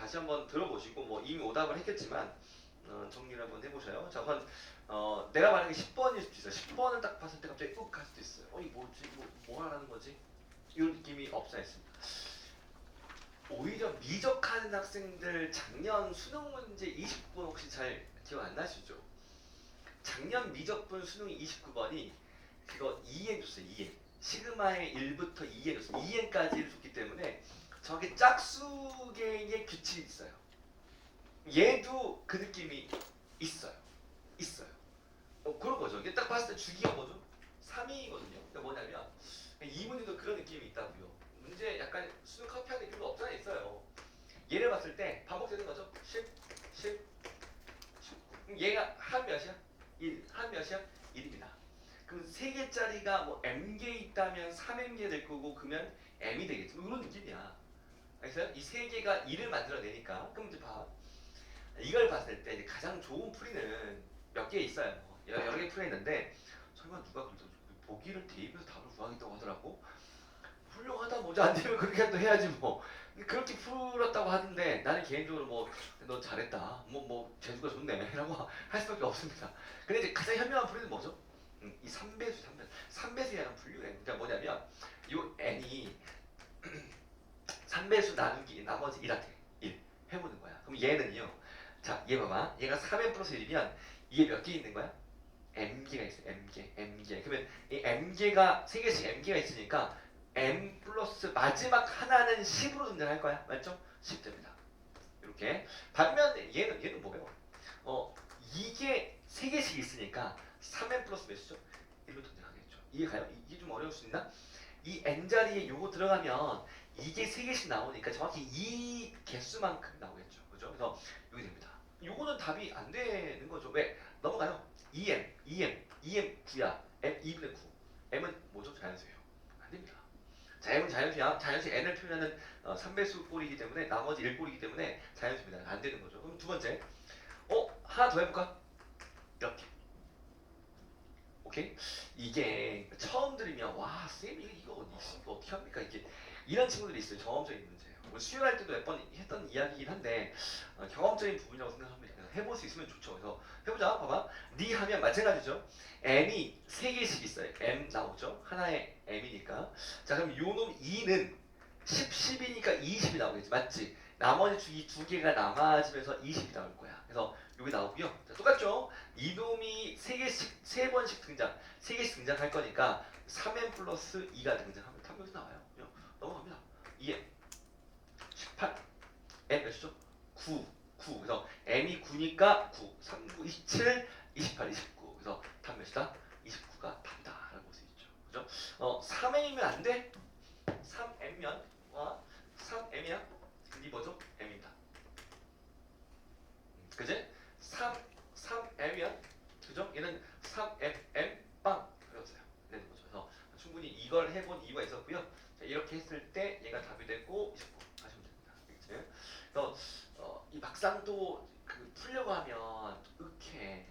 다시 한번 들어보시고 뭐 이미 오답을 했겠지만 정리를 한번 해보셔요. 자, 우선 내가 만약에 10번일 수도 있어요. 10번을 딱 봤을 때 갑자기 욱 할 수도 있어요. 이 뭐지? 뭐 하라는 거지? 이런 느낌이 없지 않습니다. 오히려 미적하는 학생들 작년 수능 문제 29번 혹시 잘 기억 안 나시죠? 작년 미적분 수능 29번이 그거 2N 줬어요. 2N. 시그마의 1부터 2N 줬어요. 2N까지를 줬기 때문에 저게 짝수계의 규칙이 있어요. 얘도 그 느낌이 있어요. 있어요. 그런 거죠. 이게 딱 봤을 때 주기가 뭐죠? 3이거든요. 그러니까 뭐냐면 이 문제도 그런 느낌이 있다고요. 문제 약간 수능 카피하는 느낌도 없잖아 있어요. 얘를 봤을 때 반복되는 거죠. 10, 10, 19. 얘가 한 몇이야? 1. 한 몇이야? 1입니다. 그럼 3개짜리가 뭐 m개 있다면 3m개 될 거고 그러면 m이 되겠죠. 이런 느낌이야. 알겠어요? 이 3개가 1을 만들어내니까. 그럼 이제 봐. 이걸 봤을 때 이제 가장 좋은 풀이는 몇 개 있어요. 여러 개 풀이 있는데 설마 누가 그러죠? 보기를 대입해서 답을 구하겠다고 하더라고. 훌륭하다 뭐지 안 되면 그렇게 또 해야지 뭐. 그렇게 풀었다고 하던데 나는 개인적으로 뭐 너 잘했다. 뭐 재주가 좋네라고 할 수밖에 없습니다. 근데 이제 가장 현명한 풀이는 뭐죠? 이 3배수 3배수라는 분류예요. 그러니까 뭐냐면 요 n이 3배수 나누기 나머지 1한테 1 해보는 거야. 그럼 얘는요. 자, 얘 봐봐. 얘가 3n 플러스 1이면 이게 몇 개 있는 거야? m개가 있어요. m개. 그러면 이 m개가 3개씩 m개가 있으니까 m 플러스 마지막 하나는 10으로 등장할 거야. 맞죠? 10됩니다. 이렇게. 반면 얘는 뭐예요? 이게 3개씩 있으니까 3n 플러스 몇이죠? 1로 등장하겠죠. 이해 가요? 이게 좀 어려울 수 있나? 이 n자리에 요거 들어가면 이게 3개씩 나오니까 정확히 이 개수만큼 나오겠죠. 그죠? 그래서 여기 됩니다. 요거는 답이 안 되는 거죠. 왜? 넘어가요. 2m 9야. m 2분의 9. m은 뭐죠? 자연수예요. 안 됩니다. 자, m은 자연수야. 자연수 n을 표현하는 3배수 꼴이기 때문에 나머지 1꼴이기 때문에 자연수입니다. 안 되는 거죠. 그럼 두 번째. 하나 더 해볼까? 이렇게. 오케이? 이게 처음 들으면 와 쌤 이거 어떻게 합니까? 이게 이런 친구들이 있어요. 경험적인 문제예요. 뭐 수요할 때도 몇 번 했던 이야기이긴 한데 경험적인 부분이라고 생각합니다. 그래서 해볼 수 있으면 좋죠. 그래서 해보자. 봐봐. 니 하면 마찬가지죠. m이 3개씩 있어요. m 나오죠. 하나의 m이니까. 자 그럼 요놈 2는 10, 10이니까 20이 나오겠지. 맞지? 나머지 주기 2개가 남아지면서 20이 나올 거야. 그래서 여기 나오고요. 자, 똑같죠? 이놈이 3개씩 3번씩 등장 3개씩 등장할 거니까 3n 플러스 2가 등장하면 탐욕이 나와요. 넘어갑니다. 2n 18 n 몇이죠? 9 그래서 m이 9니까 9 3, 9, 27 28 29 그래서 답 몇이다? 29가 답이다 라고 볼 수 있죠. 그죠? 3n이면 안 돼? 3n면 3m이야? 이 뭐죠? m입니다. 그지? 3m이면 그죠? 얘는 3m 빵 그렸어요. 되는 거죠. 그래서 충분히 이걸 해본 이유가 있었고요. 자, 이렇게 했을 때 얘가 답이 됐고 29 하시면 됩니다. 그치? 그래서 이 막상 또그 풀려고 하면 윽해.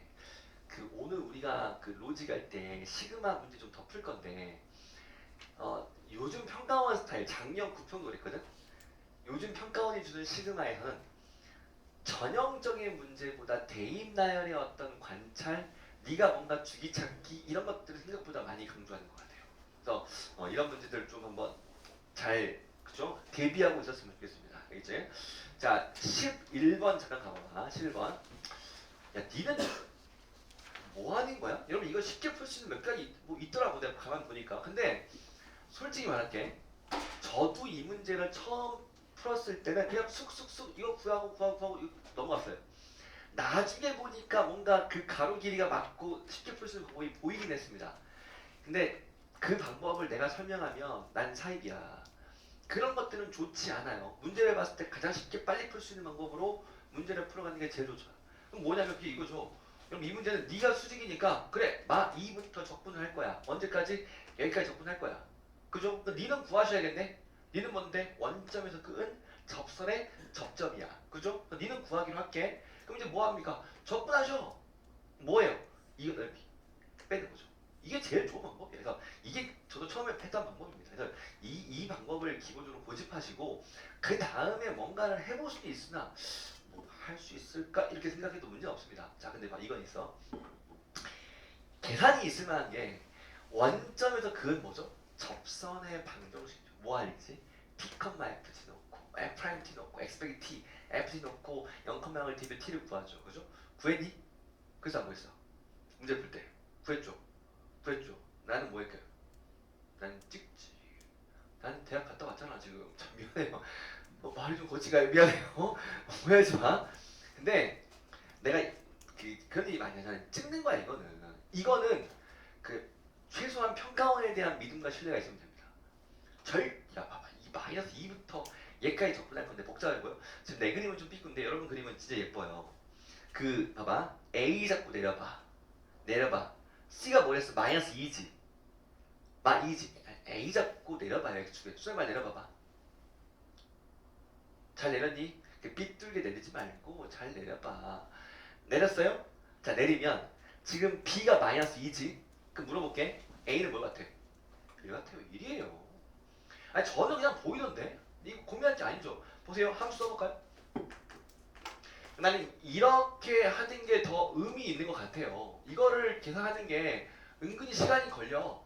그 오늘 우리가 그 로직 할 때 시그마 문제 좀 더 풀 건데 요즘 평가원 스타일 작년 9평도 그랬거든. 요즘 평가원이 주는 시그마에서는 전형적인 문제보다 대입 나열의 어떤 관찰, 네가 뭔가 주기찾기 이런 것들을 생각보다 많이 강조하는 것 같아요. 그래서 이런 문제들 좀 한번 잘 그죠? 대비하고 있었으면 좋겠습니다. 알겠지? 자, 11번 잠깐 가봐봐. 11번. 야, 니는 뭐 하는 거야? 여러분 이거 쉽게 풀 수 있는 몇 가지 뭐 있더라고 내가 가만 보니까. 근데 솔직히 말할게. 저도 이 문제를 처음 풀었을 때는 그냥 쑥쑥쑥 이거 구하고 이거 넘어갔어요. 나중에 보니까 뭔가 그 가로 길이가 맞고 쉽게 풀 수 있는 방법이 보이긴 했습니다. 근데 그 방법을 내가 설명하면 난 사입이야. 그런 것들은 좋지 않아요. 문제를 봤을 때 가장 쉽게 빨리 풀 수 있는 방법으로 문제를 풀어가는 게 제일 좋죠. 그럼 뭐냐면 그게 이거죠. 그럼 이 문제는 네가 수직이니까 그래 마 2부터 적분을 할 거야. 언제까지? 여기까지 적분할 거야. 그죠? 그럼 니는 구하셔야겠네. 니는 뭔데? 원점에서 끄은 접선의 접점이야. 그죠? 그럼 니는 구하기로 할게. 그럼 이제 뭐 합니까? 적분하셔. 뭐예요? 이거 넓이 빼는 거죠. 이게 제일 좋은 방법이에요. 그래서 이게 저도 처음에 했던 방법입니다. 그래서 이 방법을 기본적으로 고집하시고 그 다음에 뭔가를 해볼 수도 있으나 뭐 할 수 있을까 이렇게 생각해도 문제는 없습니다. 자, 근데 봐 이건 있어. 계산이 있을 만한 게 원점에서 그건 뭐죠? 접선의 방정식이죠. 뭐 알지? P, FT 놓고 F 프라임 T 놓고 X 빼기 T, FT 놓고 0,0을 T에 T를 구하죠. 그죠? 구했니? 그래서 안 구했어. 문제 풀 때 구했죠. 구했죠. 나는 뭐 했게요? 난 찍지. 난 대학 갔다 왔잖아 지금. 참 미안해요. 말이 좀 거치가요. 미안해요. 오해하지 마. 근데 내가 그런 얘기 많이 하잖아요. 찍는 거야 이거는. 이거는 그 최소한 평가원에 대한 믿음과 신뢰가 있으면 됩니다. 야 봐봐 이 마이너스 2부터 얘까지 접근할 건데 복잡하고요. 지금 내 그림은 좀 삐꾼데 여러분 그림은 진짜 예뻐요. 그 봐봐 A 잡고 내려봐. 내려봐. C가 뭐랬어? 마이너스 2지. 마 2지. A 잡고 내려봐요. X축에 수정말 내려봐봐. 잘 내렸니? 삐뚤게 내리지 말고 잘 내려봐. 내렸어요? 자 내리면 지금 B가 마이너스 2지? 그럼 물어볼게. A는 뭐 같아? 1 같아요. 1이에요. 아니 저는 그냥 보이던데? 이거 고민할 게 아니죠. 보세요. 함수 써볼까요? 나는 이렇게 하는 게 더 의미 있는 것 같아요. 이거를 계산하는 게 은근히 시간이 걸려.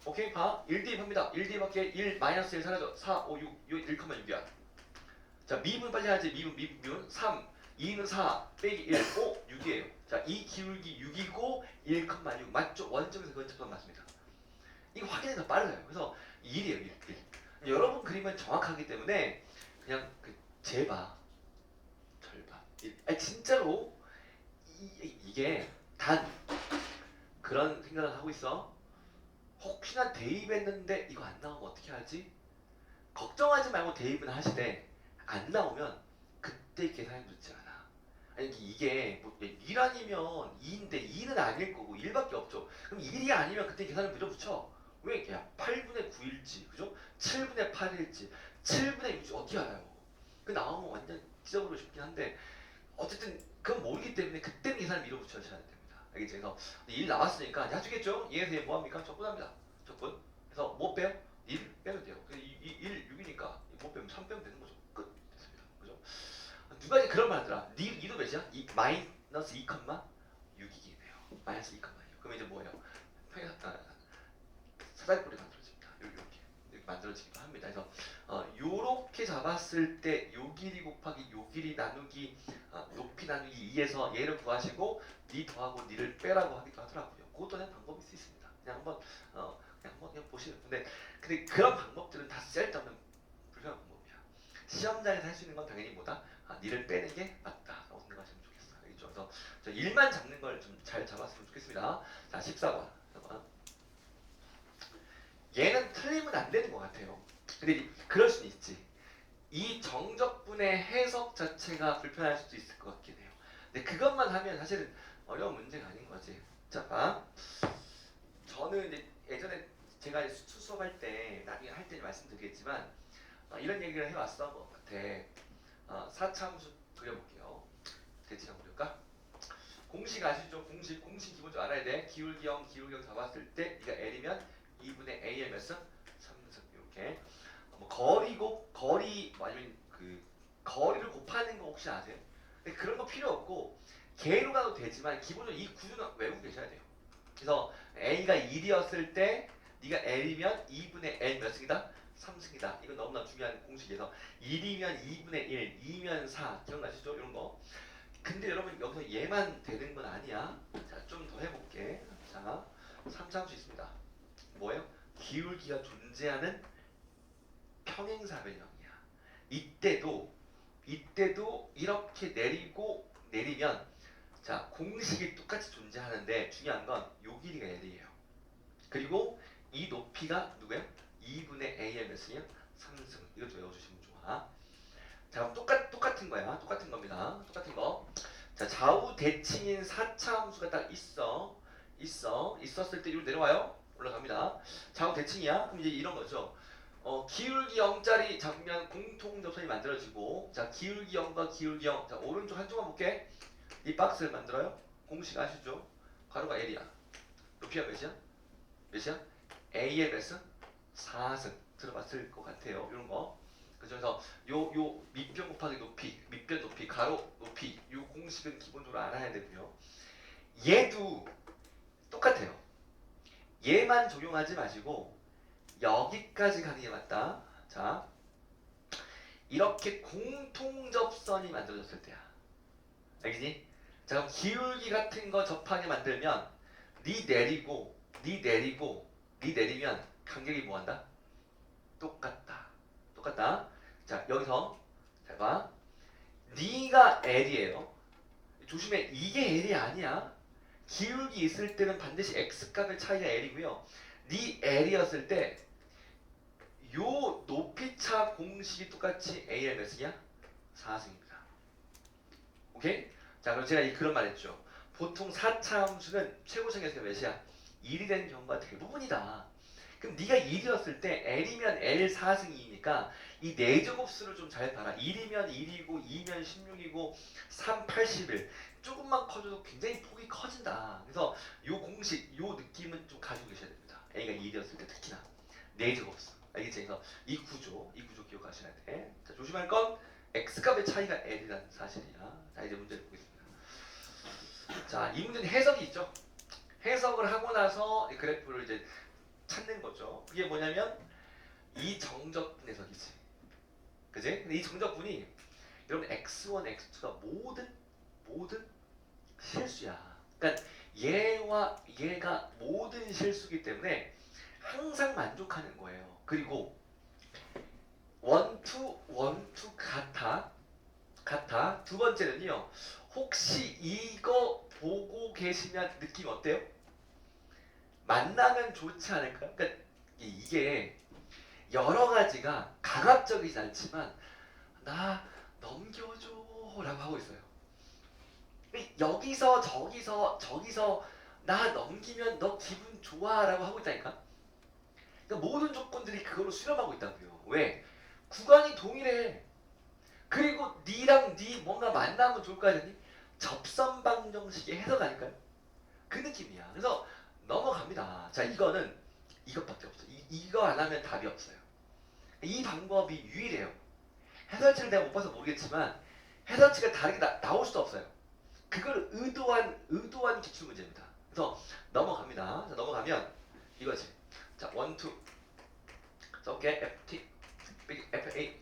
오케이? 봐. 1 대입합니다. 1 대입할게. 1 마이너스 1 사라져. 4, 5, 6, 1,6이야. 자 미분 빨리 하지. 미분 3, 2는 4, 빼기 1, 5, 6이에요. 자, 이 기울기 6이고 1,6 맞죠? 원점에서 그건 접근 맞습니다. 이거 확인이 더 빨라요. 그래서 1이에요. 1. 여러분 그림은 정확하기 때문에 그냥 재봐. 절반. 아니 진짜로 이게 단 그런 생각을 하고 있어. 혹시나 대입했는데 이거 안 나오면 어떻게 하지? 걱정하지 말고 대입은 하시되 안 나오면 그때 계산이 늦지 않아. 아니 이게 뭐 1 아니면 2인데 2는 아닐 거고 1밖에 없죠. 그럼 1이 아니면 그때 계산을 밀어붙여. 왜? 야 8분의 9일지 그죠? 7분의 8일지 7분의 6일지 어떻게 알아요? 그 나오면 완전 찢어버리고 싶긴 한데 어쨌든 그건 모르기 때문에 그때는 계산을 밀어붙여야 됩니다. 알겠죠? 그래서 1 나왔으니까 아시겠죠? 얘에서 뭐합니까? 적분합니다. 적분. 그래서 뭐 빼요? 1 빼면 돼요. 1, 6이니까 뭐 빼면 3 빼면 되는 거죠. 끝. 됐습니다. 그죠? 누가 이제 그런 말 하더라. 2도 몇이야? 마이너스 2,6이네요. 마이너스 2,6. 그럼 이제 뭐예요? 사다리꼴이 만들어집니다. 이렇게 만들어지기도 합니다. 그래서 요렇게 잡았을 때 요 길이 곱하기 요 길이 나누기 높이 나누기 2에서 얘를 구하시고 니 더하고 니를 빼라고 하기도 하더라고요. 그것도 그냥 방법일 수 있습니다. 그냥 한번 그냥 보시면. 근데 그런 방법들은 다 쓸데없는 불편한 방법이야. 시험장에서 할 수 있는 건 당연히 뭐다? 니를 빼는 게 맞다라고 생각하시면 좋겠어요. 알겠죠? 그래서 저 1만 잡는 걸 좀 잘 잡았으면 좋겠습니다. 자, 14번. 얘는 틀리면 안 되는 것 같아요. 근데 그럴 수는 있지. 이 정적분의 해석 자체가 불편할 수도 있을 것 같긴 해요. 근데 그것만 하면 사실은 어려운 문제가 아닌 거지. 자, 봐. 저는 이제 예전에 제가 수투 수업할 때 나중에 할 때 말씀드리겠지만 이런 얘기를 해왔어. 뭐 같아. 사차함수 그려볼게요. 대칭 한번 그릴까? 공식 아시죠? 공식 기본적으로 알아야 돼. 기울기형 잡았을 때 네가 L이면 2분의 A의 몇 승? 3승 이렇게. 뭐 거리 아니면 거리를 곱하는 거 혹시 아세요? 근데 그런 거 필요 없고 개로 가도 되지만 기본적으로 이 구조는 외우고 계셔야 돼요. 그래서 A가 1이었을 때 네가 L이면 2분의 L 몇 승이다? 3승이다. 이건 너무나 중요한 공식이어서 1이면 2분의 1, 2면 4 기억나시죠? 이런 거. 근데 여러분 여기서 얘만 되는 건 아니야. 자, 좀 더 해볼게. 자, 3차함수 있습니다. 뭐예요? 기울기가 존재하는 평행사 변형이야. 이때도 이렇게 내리면 자 공식이 똑같이 존재하는데 중요한 건 요 길이가 L이에요. 그리고 이 높이가 누구예요? 2분의 A의 몇이에요? 3승. 이것도 외워주시면 좋아. 자 그럼 똑같은 거야. 똑같은 겁니다. 똑같은 거. 자 좌우 대칭인 4차 함수가 딱 있었을 때 이리로 내려와요. 올라갑니다. 좌우 대칭이야. 그럼 이제 이런 거죠. 기울기 0짜리 잡으면 공통 접선이 만들어지고 자 기울기 0과 기울기 0. 자 오른쪽 한쪽만 볼게. 이 박스를 만들어요. 공식 아시죠? 가로가 L이야. 높이가 몇이야? 몇이야? AMS 4승 들어봤을 것 같아요. 이런 거. 그래서 요 밑변 곱하기 높이, 밑변 높이, 가로 높이 요 공식은 기본적으로 알아야 되고요. 얘도 똑같아요. 얘만 적용하지 마시고 여기까지 가는 게 맞다. 자, 이렇게 공통접선이 만들어졌을 때야. 알겠니? 자, 그럼 기울기 같은 거 접하게 만들면 니 내리고, 니 내리고, 니 내리면 간격이 뭐한다? 똑같다. 똑같다. 자, 여기서 잘 봐. 니가 L이에요. 조심해. 이게 L이 아니야. 기울기 있을 때는 반드시 X값의 차이가 L이고요. 니 L이었을 때 요 높이차 공식이 똑같이 AMS냐? 4승입니다. 오케이? 자, 그럼 제가 그런 말 했죠. 보통 4차 함수는 최고층에서 몇이야? 1이 되는 경우가 대부분이다. 그럼 네가 1이었을 때 L이면 L 4승이니까 이 4제곱수를 좀 잘 봐라. 1이면 1이고 2면 16이고 3, 81. 조금만 커져도 굉장히 폭이 커진다. 그래서 요 공식, 요 느낌은 좀 가지고 계셔야 됩니다. A가 1이었을 때 특히나 4제곱수. 알겠지? 그래서 이 구조 기억하셔야 돼. 자, 조심할 건 X값의 차이가 L이라는 사실이야. 자, 이제 문제를 보겠습니다. 자, 이 문제는 해석이 있죠. 해석을 하고 나서 이 그래프를 이제 찾는 거죠. 그게 뭐냐면 이 정적분 해석이지. 그지? 근데 이 정적분이 여러분 x1, x2가 모든 실수야. 그러니까 얘와 얘가 모든 실수기 때문에 항상 만족하는 거예요. 그리고 원투 같아. 두 번째는요. 혹시 이거 보고 계시면 느낌 어때요? 만나면 좋지 않을까요? 그러니까 이게 여러 가지가 강압적이지 않지만 나 넘겨줘 라고 하고 있어요. 여기서 저기서 나 넘기면 너 기분 좋아 라고 하고 있다니까. 그러니까 모든 조건들이 그걸로 수렴하고 있다고요. 왜? 구간이 동일해. 그리고 니랑 니 뭔가 만나면 좋을 거 아니니? 접선 방정식의 해석 아닐까요? 그 느낌이야. 그래서 넘어갑니다. 자, 이거는 이것밖에 없어. 이거 안 하면 답이 없어요. 이 방법이 유일해요. 해설지를 내가 못 봐서 모르겠지만 해설지가 다르게 나올 수도 없어요. 그걸 의도한 기출 문제입니다. 그래서 넘어갑니다. 자, 넘어가면 이거지. 자, 원투 써볼게. FT 빼기 FA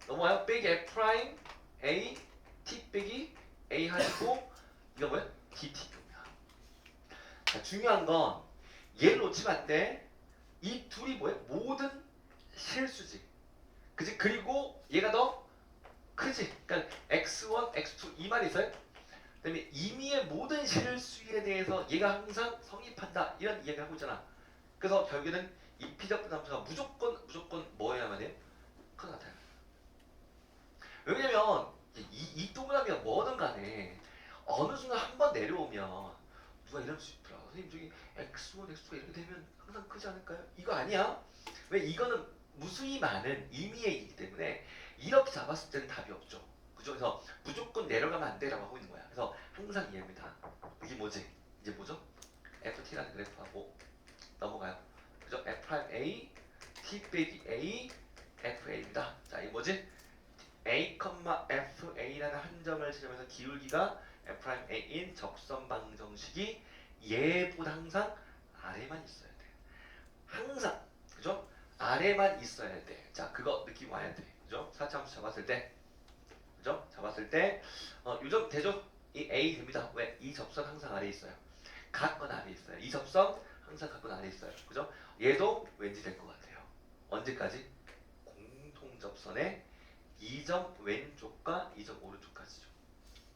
넘어와요. 빼기 F 프라임 A T 빼기 A 하시고 이거 뭐야? DT입니다. 자, 중요한 건 얘를 놓치면 안 돼. 이 둘이 뭐야? 모든 실수지. 그지? 그리고 얘가 더 크지. 그러니까 x1, x2 이만 있어요. 그다음에 임의의 모든 실수에 대해서 얘가 항상 성립한다. 이런 이야기를 하고 있잖아. 그래서 결국에는 이 피접분 함수가 무조건 뭐여야만 해요? 크다 같아요. 왜냐면 이 동그라미가 뭐든 간에 어느 순간 한 번 내려오면 누가 이럴 수 있더라. 선생님 저기 x1, x2가 이렇게 되면 항상 크지 않을까요? 이거 아니야. 왜? 이거는 무수히 많은 임의이기 때문에 이렇게 잡았을 때는 답이 없죠. 그죠? 그래서 무조건 내려가면 안 돼라고 하고 있는 거야. 그래서 항상 이해입니다. 이게 뭐지? 이제 뭐죠? FT라는 그래프하고 넘어가요. 그죠? F'A, T 빼기 A, FA입니다. 자, 이게 뭐지? A, FA라는 한 점을 지점에서 기울기가 F'A인 적선 방정식이 얘보다 항상 아래만 있어야 돼. 항상. 그죠? 아래만 있어야 돼. 자, 그거 느낌 와야 돼. 그죠? 사차함수 잡았을 때. 그죠? 잡았을 때 요점 되죠? 이 A 됩니다. 왜? 이 접선 항상 아래에 있어요. 각건 아래에 있어요. 이 접선 항상 각건 아래에 있어요. 그죠? 얘도 왠지 될 것 같아요. 언제까지? 공통접선의 2점 왼쪽과 2점 오른쪽까지죠.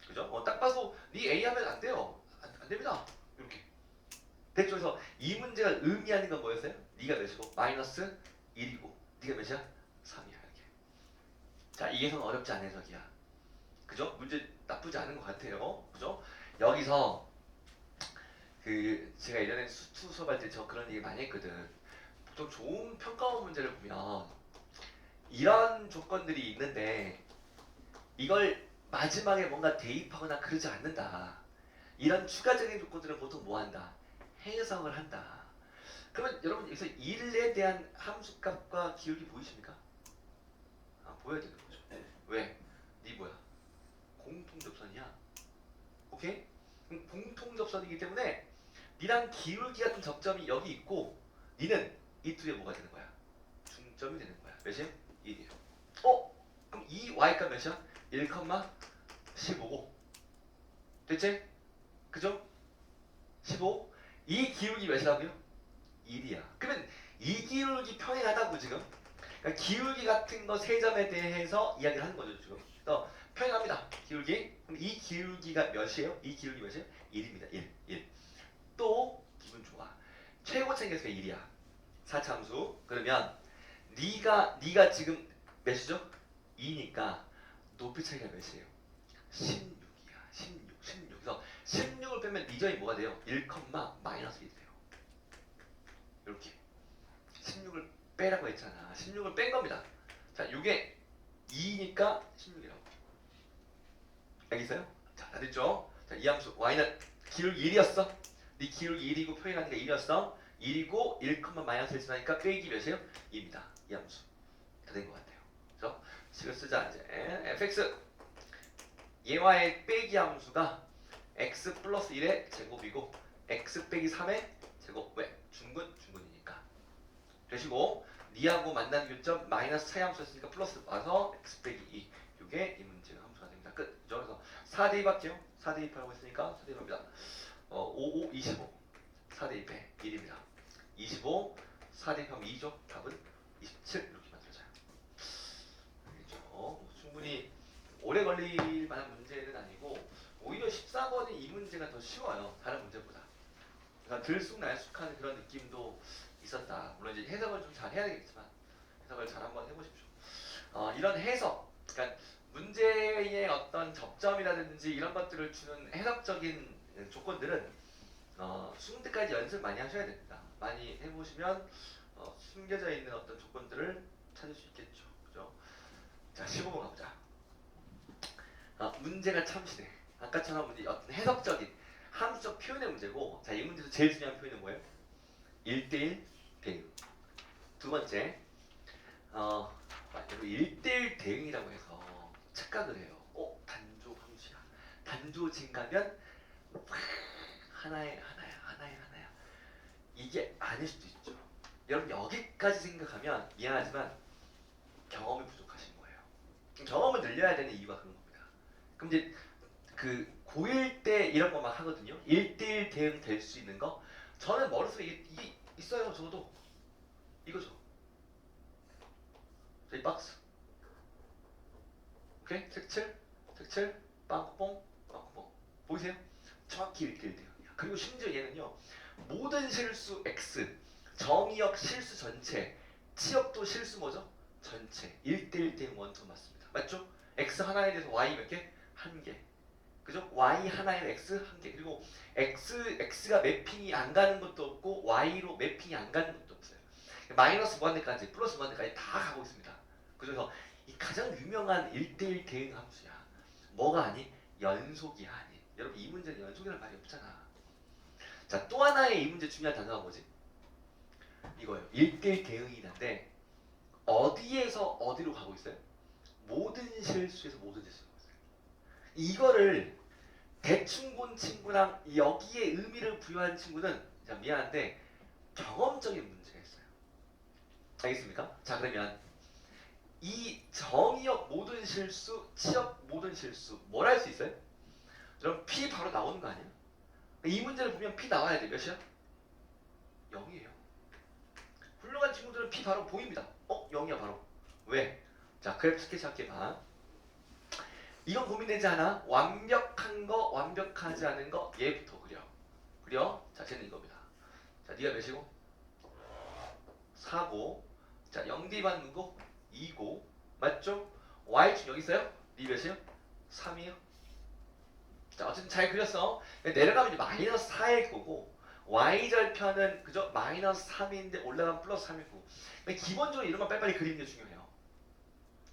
그죠? 딱 봐서 네 A 하면 안 돼요. 안 됩니다. 이렇게. 됐죠? 그래서 이 문제가 의미하는 건 뭐였어요? 네가 몇이고? 마이너스 1이고 네가 몇이야? 3이야. 이렇게. 자, 이 해석은 어렵지 않은 해석이야. 그죠? 문제 나쁘지 않은 것 같아요. 그죠? 여기서 제가 예전에 수투 수업할 때 저 그런 얘기 많이 했거든. 좀 좋은 평가원 문제를 보면 이런 조건들이 있는데 이걸 마지막에 뭔가 대입하거나 그러지 않는다. 이런 추가적인 조건들은 보통 뭐 한다? 해석을 한다. 그러면 여러분 여기서 1에 대한 함수값과 기울기 보이십니까? 보여야 되는 거죠. 왜? 니 뭐야? 공통접선이야. 오케이? 그럼 공통접선이기 때문에 니랑 기울기 같은 접점이 여기 있고 니는 이 둘에 뭐가 되는 거야? 중점이 되는 거야. 몇이야? 1이에요. 그럼 이 y값 몇이야? 1,15고 됐지? 그죠? 15. 이 기울기 몇이라고요? 1이야. 그러면 이 기울기 평행하다고 지금? 그러니까 기울기 같은 거 세 점에 대해서 이야기를 하는 거죠 지금. 그래서 평행합니다. 기울기. 그럼 이 기울기가 몇이에요? 이 기울기 몇이에요? 1입니다. 1. 또 기분 좋아. 최고치 계수가 1이야. 4차함수. 그러면 네가 지금 몇이죠? 2니까 높이 차이가 몇이에요? 16이야. 16. 그래서 16을 빼면 네 점이 뭐가 돼요? 1, 마이너스 1이 돼요. 이렇게 16을 빼라고 했잖아. 16을 뺀 겁니다. 자, 이게 2니까 16이라고. 알겠어요? 자, 다 됐죠? 자, 이 함수 y는 기울기 1이었어. 네 기울기 1이고 표현하니까 1이었어. 1이고 1, 마이너스 1 쓰니까 빼기 몇이에요? 2입니다. 이 함수. 다 된 것 같아요. 그래서 식을 쓰자 이제. fx 얘와의 빼기 함수가 x 플러스 1의 제곱이고 x 빼기 3의 제곱. 왜? 중근이니까. 되시고 니하고 만나는 교점 마이너스 차이 함수였으니까 플러스 와서 x 빼기 2. 이게 이 문제의 함수가 됩니다. 끝. 그래서 4 대입할게요. 4 대입하라고 했으니까 4 대입합니다. 5, 25. 4 대입해 1입니다. 25, 4 대입하면 2죠. 답은 27 이렇게 만들어져요. 알겠죠? 충분히 오래 걸릴 만한 문제는 아니고 오히려 14번이 이 문제가 더 쉬워요. 다른 문제보다. 그러니까 들쑥날쑥한 그런 느낌도 있었다. 물론 이제 해석을 좀 잘 해야 되겠지만 해석을 잘 한번 해보십시오. 이런 해석, 그러니까 문제의 어떤 접점이라든지 이런 것들을 주는 해석적인 조건들은 수능때까지 연습 많이 하셔야 됩니다. 많이 해보시면 숨겨져 있는 어떤 조건들을 찾을 수 있겠죠. 그죠? 자, 15번 가보자. 문제가 참시네. 아까처럼 문제 어떤 해석적인 함수적 표현의 문제고, 자, 이 문제에서 제일 중요한 표현은 뭐예요? 1대1 대응. 두 번째, 1대1 대응이라고 해서 착각을 해요. 단조 함수야. 단조 증가면 하나야. 이게 아닐 수도 있죠. 여러분 여기까지 생각하면 미안하지만 경험이 부족하신 거예요. 경험을 늘려야 되는 이유가 그런 겁니다. 그럼 이제 그 고1 때 이런 거 막 하거든요. 1대1 대응 될 수 있는 거. 저는 머릿속에 이게 있어요. 저도 이거죠. 이 박스. 오케이? 색칠, 빵꾸뽕. 보이세요? 정확히 1대1 대응이야. 그리고 심지어 얘는요. 모든 실수 x, 정의역 실수 전체, 치역도 실수 뭐죠? 전체. 1대1 대응 원점 맞습니다. 맞죠? x 하나에 대해서 y 몇 개? 한 개. 그죠? y 하나에 x 한 개. 그리고 x가 매핑이 안 가는 것도 없고 y로 매핑이 안 가는 것도 없어요. 마이너스 무한대까지, 플러스 무한대까지 다 가고 있습니다. 그래서 이 가장 유명한 1대1 대응 함수야. 뭐가 아니? 연속이 아니. 여러분 이 문제는 연속이라는 말이 없잖아. 자, 또 하나의 이 문제 중요한 단어가 뭐지? 이거예요. 1대1 대응이란데 어디에서 어디로 가고 있어요? 모든 실수에서 모든 실수로 가고 있어요. 이거를 대충 본 친구랑 여기에 의미를 부여한 친구는 자, 미안한데 경험적인 문제가 있어요. 알겠습니까? 자, 그러면 이 정의역 모든 실수, 치역 모든 실수 뭘 할 수 있어요? 그럼 P 바로 나오는 거 아니에요? 이 문제를 보면 P 나와야 돼. 몇이야? 0이에요. 훌륭한 친구들은 P 바로 보입니다. 0이야 바로. 왜? 자, 그래프 스케치 할게 봐. 이건 고민되지 않아? 완벽한 거, 완벽하지 않은 거 얘부터 그려. 자, 쟤는 이겁니다. 자, 니가 몇이고? 4고. 자, 0D 누구? 2고. 맞죠? Y축 여기 있어요? 니 몇이에요? 3이에요? 자, 어쨌든 잘 그렸어. 내려가면 이제 마이너스 4일 거고 Y절편은 그죠? 마이너스 3인데 올라가면 플러스 3일 거고. 기본적으로 이런 거 빨리빨리 그리는 게 중요해요.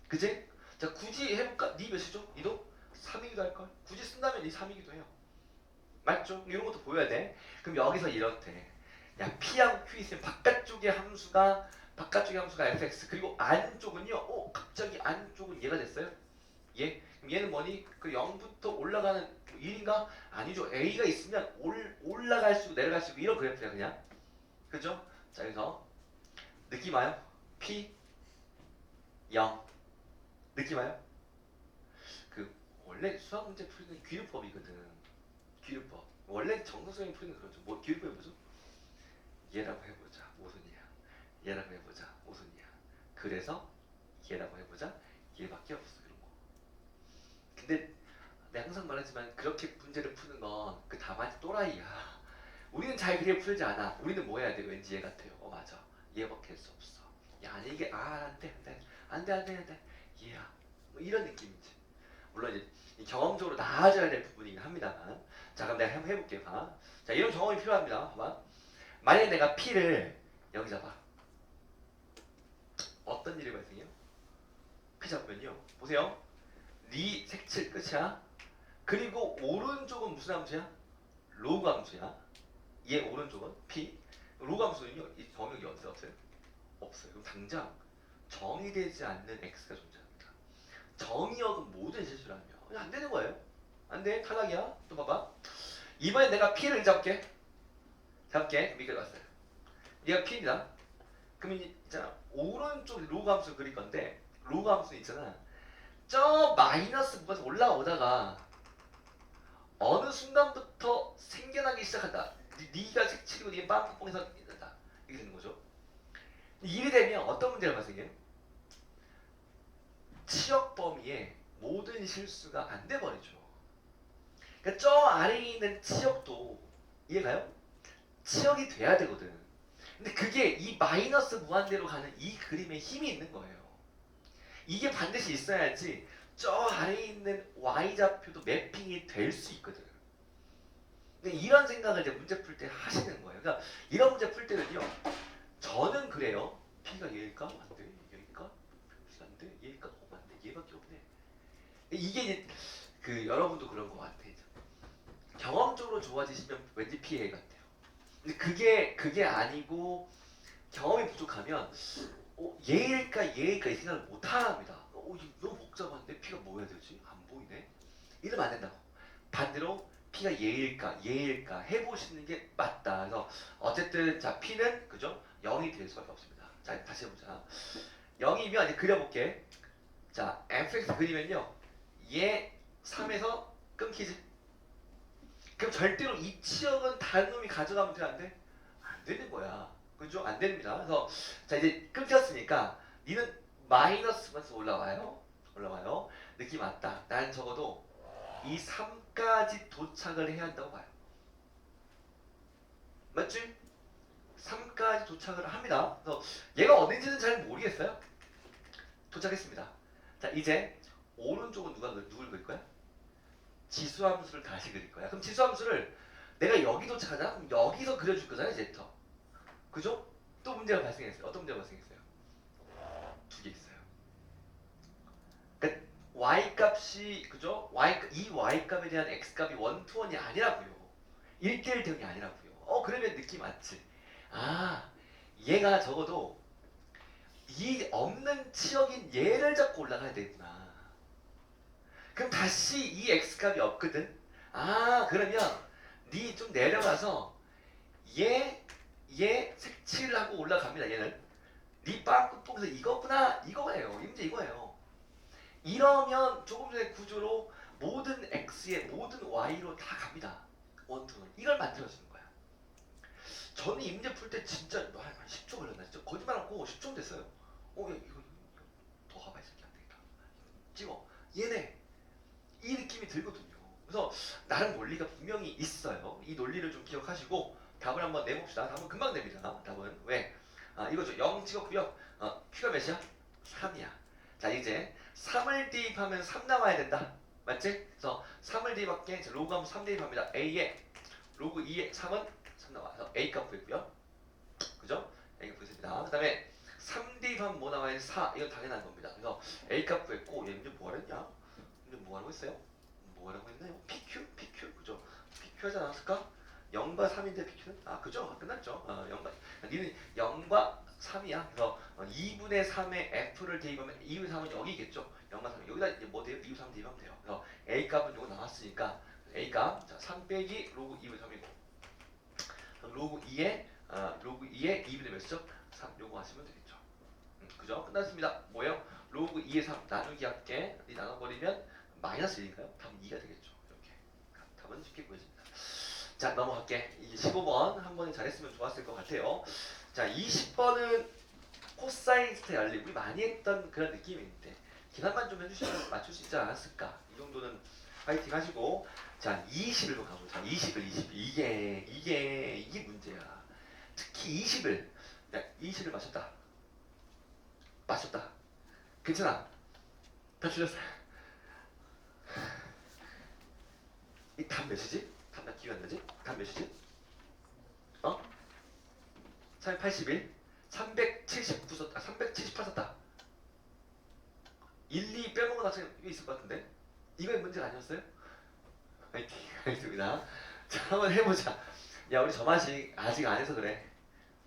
그치? 자, 굳이 해볼까? 니 몇이죠? 니도 3이기도 할걸? 굳이 쓴다면 니 3이기도 해요. 맞죠? 이런 것도 보여야 돼. 그럼 여기서 이렇대. 야 P하고 Q 있으면 바깥쪽의 함수가 fx 그리고 안쪽은요. 갑자기 안쪽은 얘가 됐어요. 얘? 그럼 얘는 뭐니? 그 0부터 올라가는 1인가? 아니죠. A가 있으면 올라갈 수 있고 내려갈 수 있고 이런 그래프야 그냥. 그죠? 자 여기서 느낌 와요? P 0 느낌 와요? 그 원래 수학 문제 풀이는 귀류법이거든. 귀류법. 원래 정석성이 풀이는 그렇죠. 뭐 귀류법이 뭐죠? 얘라고 해보자. 오순이야. 얘라고 해보자. 오순이야. 그래서 얘라고 해보자. 얘밖에 없어. 이런 거. 근데 내가 항상 말하지만 그렇게 문제를 푸는 건 그 답안이 또라이야. 우리는 잘 그렇게 풀지 않아. 우리는 뭐 해야 돼? 왠지 얘 같아요. 맞아. 얘밖에 할 수 없어. 야 아니 이게 안돼 얘야. 뭐 이런 느낌이지. 물론 이제 경험적으로 나아져야 될 부분이긴 합니다만. 자 그럼 내가 한번 해볼게. 봐. 자 이런 경험이 필요합니다. 봐봐. 만약에 내가 P를 여기 잡아. 어떤 일이 발생해요? P 잡으면요. 보세요. 네 색칠 끝이야. 그리고 오른쪽은 무슨 함수야? 로그 함수야. 얘 오른쪽은 P. 로그 함수는요. 이 범역이 없어요? 없어요. 그럼 당장 정의되지 않는 X가 존재합니다. 정의역은 모든 실수를 하면 안 되는 거예요. 안 돼. 탈락이야. 또 봐봐. 이번엔 내가 P를 잡게. 여기까지 왔어요. 얘가 P입니다. 그러면 있잖아. 오른쪽 로그 함수 그릴 건데 로그 함수 있잖아. 저 마이너스 부분에서 올라오다가 어느 순간부터 생겨나기 시작한다. 네가 색칠이고 네가 빵꾸뽕에서 된다. 이게 되는 거죠. 일이 되면 어떤 문제가 발생해요? 치역 범위에 모든 실수가 안 돼 버리죠. 그러니까 저 아래에 있는 치역도 이해가요? 치역이 돼야 되거든. 근데 그게 이 마이너스 무한대로 가는 이 그림에 힘이 있는 거예요. 이게 반드시 있어야지 저 아래에 있는 y좌표도 매핑이 될 수 있거든. 근데 이런 생각을 이제 문제 풀 때 하시는 거예요. 그러니까 이런 문제 풀 때는요. 저는 그래요. P가 얘일까? 안 돼. 얘일까? P가 안 돼. 얘일까? 안 돼. 얘밖에 없네. 이게 이제 그 여러분도 그런 것 같아. 이제. 경험적으로 좋아지시면 왠지 PA 같아요. 근데 그게 아니고 경험이 부족하면 얘일까 이 생각을 못 합니다. 이거 너무 복잡한데 P가 뭐 해야 되지? 안 보이네. 이러면 안 된다고. 반대로 P가 얘일까 해보시는 게 맞다. 그래서 어쨌든 자 P는 그죠? 0이 될 수밖에 없습니다. 자 다시 해보자. 0이면 이제 그려볼게. 자 fx 그리면요. 얘 3에서 끊기지. 그럼 절대로 이 치역은 다른 놈이 가져가면 돼? 안 돼? 안 되는 거야. 그죠? 안 됩니다. 그래서 자 이제 끊겼으니까 니는 마이너스면서 올라와요. 느낌 왔다. 난 적어도 이 3까지 도착을 해야 한다고 봐요. 맞지? 3까지 도착을 합니다. 그래서 얘가 어딘지는 잘 모르겠어요. 도착했습니다. 자 이제 오른쪽은 누굴 그릴 거야? 지수함수를 다시 그릴 거야. 그럼 지수함수를 내가 여기 도착하자? 그럼 여기서 그려줄 거잖아 이제부터. 그죠? 또 문제가 발생했어요. 어떤 문제가 발생했어요? 두 개 있어요. 그러니까 y 값이 그죠? 이 y 값에 대한 x 값이 1, 2, 1이 아니라고요. 1대1 대응이 아니라고요. 그러면 느낌 왔지? 아, 얘가 적어도 이 없는 치역인 얘를 잡고 올라가야 되구나. 그럼 다시 이 x 값이 없거든. 그러면 니 좀 내려가서 얘 색칠을 하고 올라갑니다. 얘는 니 빵꾸뽕에서 이거구나 이거예요. 이제 이거예요. 이러면 조금 전에 구조로 모든 x에 모든 y로 다 갑니다. 원투는 이걸 만들어주는 거야. 저는 이 문제 풀 때 진짜 한 10초 걸렸나? 진짜 거짓말 않고 10초 됐어요. 이거 더 가봐 이 새끼 안 되겠다. 찍어. 얘네 이 느낌이 들거든요. 그래서 나름 논리가 분명히 있어요. 이 논리를 좀 기억하시고 답을 한번 내봅시다. 답은 금방 됩니다. 답은 왜? 이거죠. 0 찍었고요. Q가 몇이야? 3이야. 자 이제 3을 대입하면 3 나와야 된다. 맞지? 그래서 3을 대입할게. 로그 하면 3 대입합니다. A에 로그 2에 3은 3 나와서 A 값 구했고요. 그죠? A 값 구했습니다. 그 다음에 3 대입하면 뭐 나와야 돼? 4. 이건 당연한 겁니다. 그래서 A 값 구했고 얘 이제 뭐 하랬냐? 이제 뭐 하라고 했어요? 뭐 하라고 했나요? PQ? 그죠? PQ 하지 않았을까? 0과 3인데 PQ는? 아 그죠? 끝났죠. 0과 니는 0과 3이야. 그래서 2분의 3의 F를 대입하면 2분의 3은 여기겠죠. 0과 3 여기다 이제 뭐 돼요? 2분의 3 대입하면 돼요. 그래서 A 값은 요거 나왔으니까 A 값 자, 3 빼기 로그 2분의 3이고 로그 2에 로그 2에 2분의 몇이죠? 3 요거 하시면 되겠죠. 그죠? 끝났습니다. 뭐예요? 로그 2의 3 나누기 할게. 이 나눠버리면 마이너스 1인가요? 답은 2가 되겠죠. 이렇게 답은 쉽게 보여집니다. 자 넘어갈게. 이제 15번 한 번에 잘했으면 좋았을 것 같아요. 자 20번은 코사인 스타 열리 우리 많이 했던 그런 느낌이 있는데 계산만 좀 해주시면 맞출 수 있지 않았을까. 이 정도는 파이팅 하시고 자 20을 가보자. 20을 이게 문제야. 특히 20을 네, 20을 맞췄다. 괜찮아. 다 틀렸어요. 이 답 몇이지? 답 기억 안 나지? 답 몇이지? 어? 381? 379 썼다. 378 썼다. 1, 2 빼먹은 학생 이거 있을 것 같은데? 이건 문제가 아니었어요? 화이팅 하겠습니다. 자 한번 해보자. 야 우리 저마식 아직 안 해서 그래.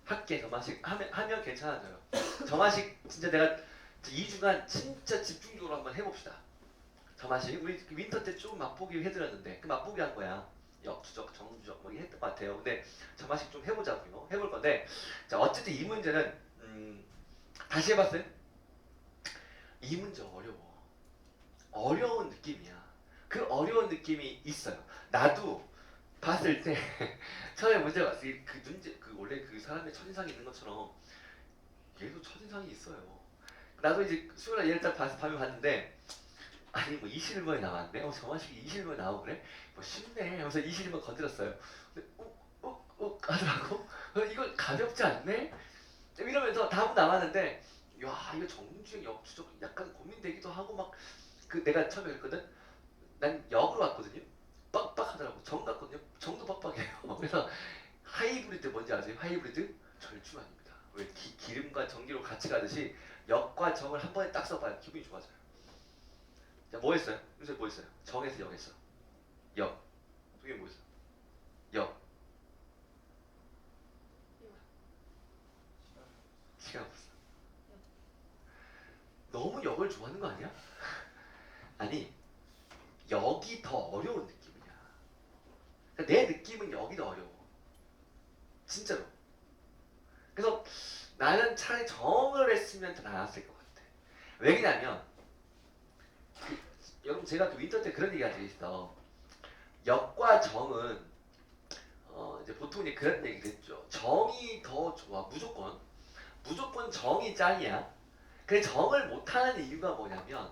할게 저마식 하면 괜찮아져요. 저마식 진짜 내가 2주간 진짜 집중적으로 한번 해봅시다. 저마식 우리 윈터 때 조금 맛보기 해드렸는데 그 맛보기 한 거야. 역주적, 정주적 뭐 했던 것 같아요. 근데 저마식 좀 해보자고요. 해볼 건데 자 어쨌든 이 문제는 다시 해봤어요? 이 문제 어려워. 어려운 느낌이야. 그 어려운 느낌이 있어요. 나도 봤을 때 처음에 문제 봤을 때 그 문제 그 원래 그 사람의 첫인상이 있는 것처럼 얘도 첫인상이 있어요. 나도 이제 수요일날 얘를 딱 밤에 봤는데 아니 뭐 21번이 나왔네. 정환식이 21번이 나오고 그래? 뭐 쉽네. 하면서 21번 건드렸어요. 근데 하더라고. 이거 가볍지 않네? 이러면서 답은 나왔는데 야 이거 정주행 역추적 약간 고민되기도 하고 막 그 내가 처음에 그랬거든. 난 역으로 왔거든요. 빡빡하더라고. 정 같거든요. 정도 빡빡해요. 그래서 하이브리드 뭔지 아세요? 하이브리드 절충안입니다. 왜 기름과 전기로 같이 가듯이 역과 정을 한 번에 딱 써봐요. 기분이 좋아져요. 자, 뭐 했어요? 요새 뭐 했어요? 정에서 역 했어. 역. 그게 뭐 했어? 역. 시간 없어. 너무 역을 좋아하는 거 아니야? 아니, 역이 더 어려운 느낌이야. 그러니까 내 느낌은 역이 더 어려워. 진짜로. 그래서 나는 차라리 정을 했으면 더 나았을 것 같아. 왜냐면 여러분 제가 그 윈터 때 그런 얘기가 되게 있어. 역과 정은 이제 보통 이제 그런 얘기를 했죠. 정이 더 좋아. 무조건 정이 짱이야. 근데 정을 못하는 이유가 뭐냐면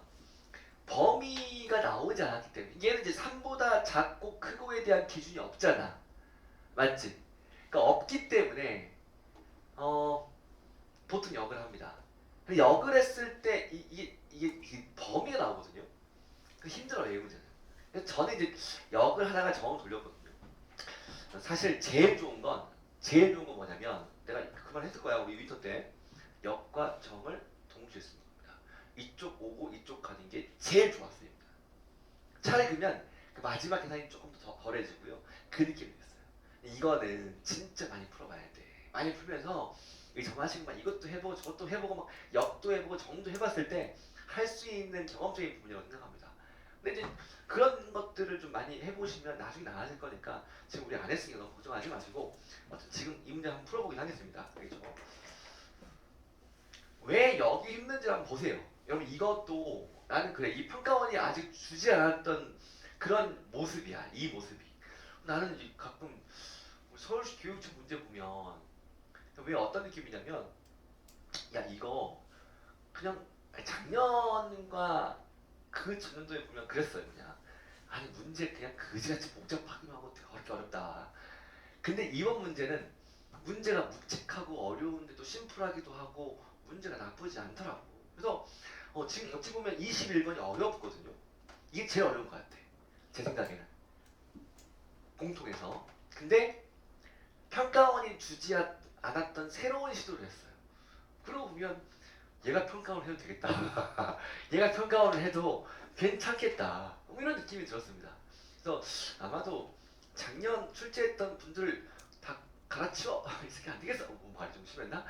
범위가 나오지 않았기 때문에 얘는 이제 3보다 작고 크고에 대한 기준이 없잖아. 맞지? 그러니까 없기 때문에 보통 역을 합니다. 근데 역을 했을 때 이게 범위가 나오거든요. 그 힘들어요, 이 문제는. 그래서 저는 이제 역을 하다가 정을 돌렸거든요. 사실 제일 좋은 건 뭐냐면 내가 그 말 했을 거야 우리 위터 때 역과 정을 동시에 쓰는 겁니다. 이쪽 오고 이쪽 가는 게 제일 좋았습니다. 차라리 그러면 그 마지막 계산이 조금 더 덜해지고요. 그 느낌이었어요. 이거는 진짜 많이 풀어봐야 돼. 많이 풀면서 이 정하식만 이것도 해보고 저것도 해보고 막 역도 해보고 정도 해봤을 때 할 수 있는 경험적인 부분이라고 생각합니다. 근데 이제 그런 것들을 좀 많이 해보시면 나중에 나아질 거니까 지금 우리 안 했으니까 너무 걱정하지 마시고 지금 이 문제 한번 풀어보긴 하겠습니다. 알겠죠? 왜 여기 힘든지 한번 보세요. 여러분 이것도 나는 그래 이 평가원이 아직 주지 않았던 그런 모습이야. 이 모습이. 나는 가끔 서울시 교육청 문제 보면 왜 어떤 느낌이냐면 야 이거 그냥 작년과 그 전년도에 보면 그랬어요. 그냥 아니 문제 그냥 그지같이 복잡하기만 하고 되게 어렵다. 근데 이번 문제는 문제가 묵직하고 어려운데 또 심플하기도 하고 문제가 나쁘지 않더라고. 그래서 지금 어찌 보면 21번이 어렵거든요. 이게 제일 어려운 것 같아. 제 생각에는. 공통에서. 근데 평가원이 주지 않았던 새로운 시도를 했어요. 그러고 보면 얘가 평가원을 해도 되겠다. 얘가 평가원을 해도 괜찮겠다. 뭐 이런 느낌이 들었습니다. 그래서 아마도 작년 출제했던 분들 다 갈아치워. 이 새끼 안 되겠어. 뭐 말이 좀 심했나?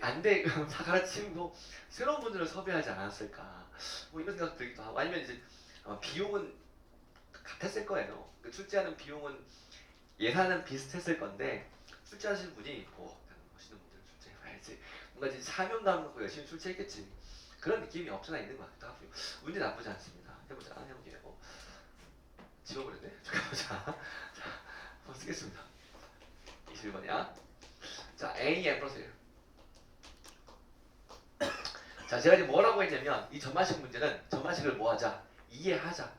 안 돼. 다 갈아치우고 새로운 분들을 섭외하지 않았을까. 뭐 이런 생각 들기도 하고 아니면 이제 비용은 같았을 거예요. 그 출제하는 비용은 예산은 비슷했을 건데 출제하시는 분이 멋있는 분들 출제해봐야지. 뭔가 이제 사명감 갖고 열심히 출제했겠지. 그런 느낌이 없잖아 있는 것 같기도 하고요. 운이 나쁘지 않습니다. 해볼게요. 지워버렸네. 잠깐보자. 자, 한번 쓰겠습니다. 21번이야. 자, A, M 플러스 1. 자, 제가 이제 뭐라고 했냐면 이 점화식 문제는 점화식을 뭐 하자? 이해하자.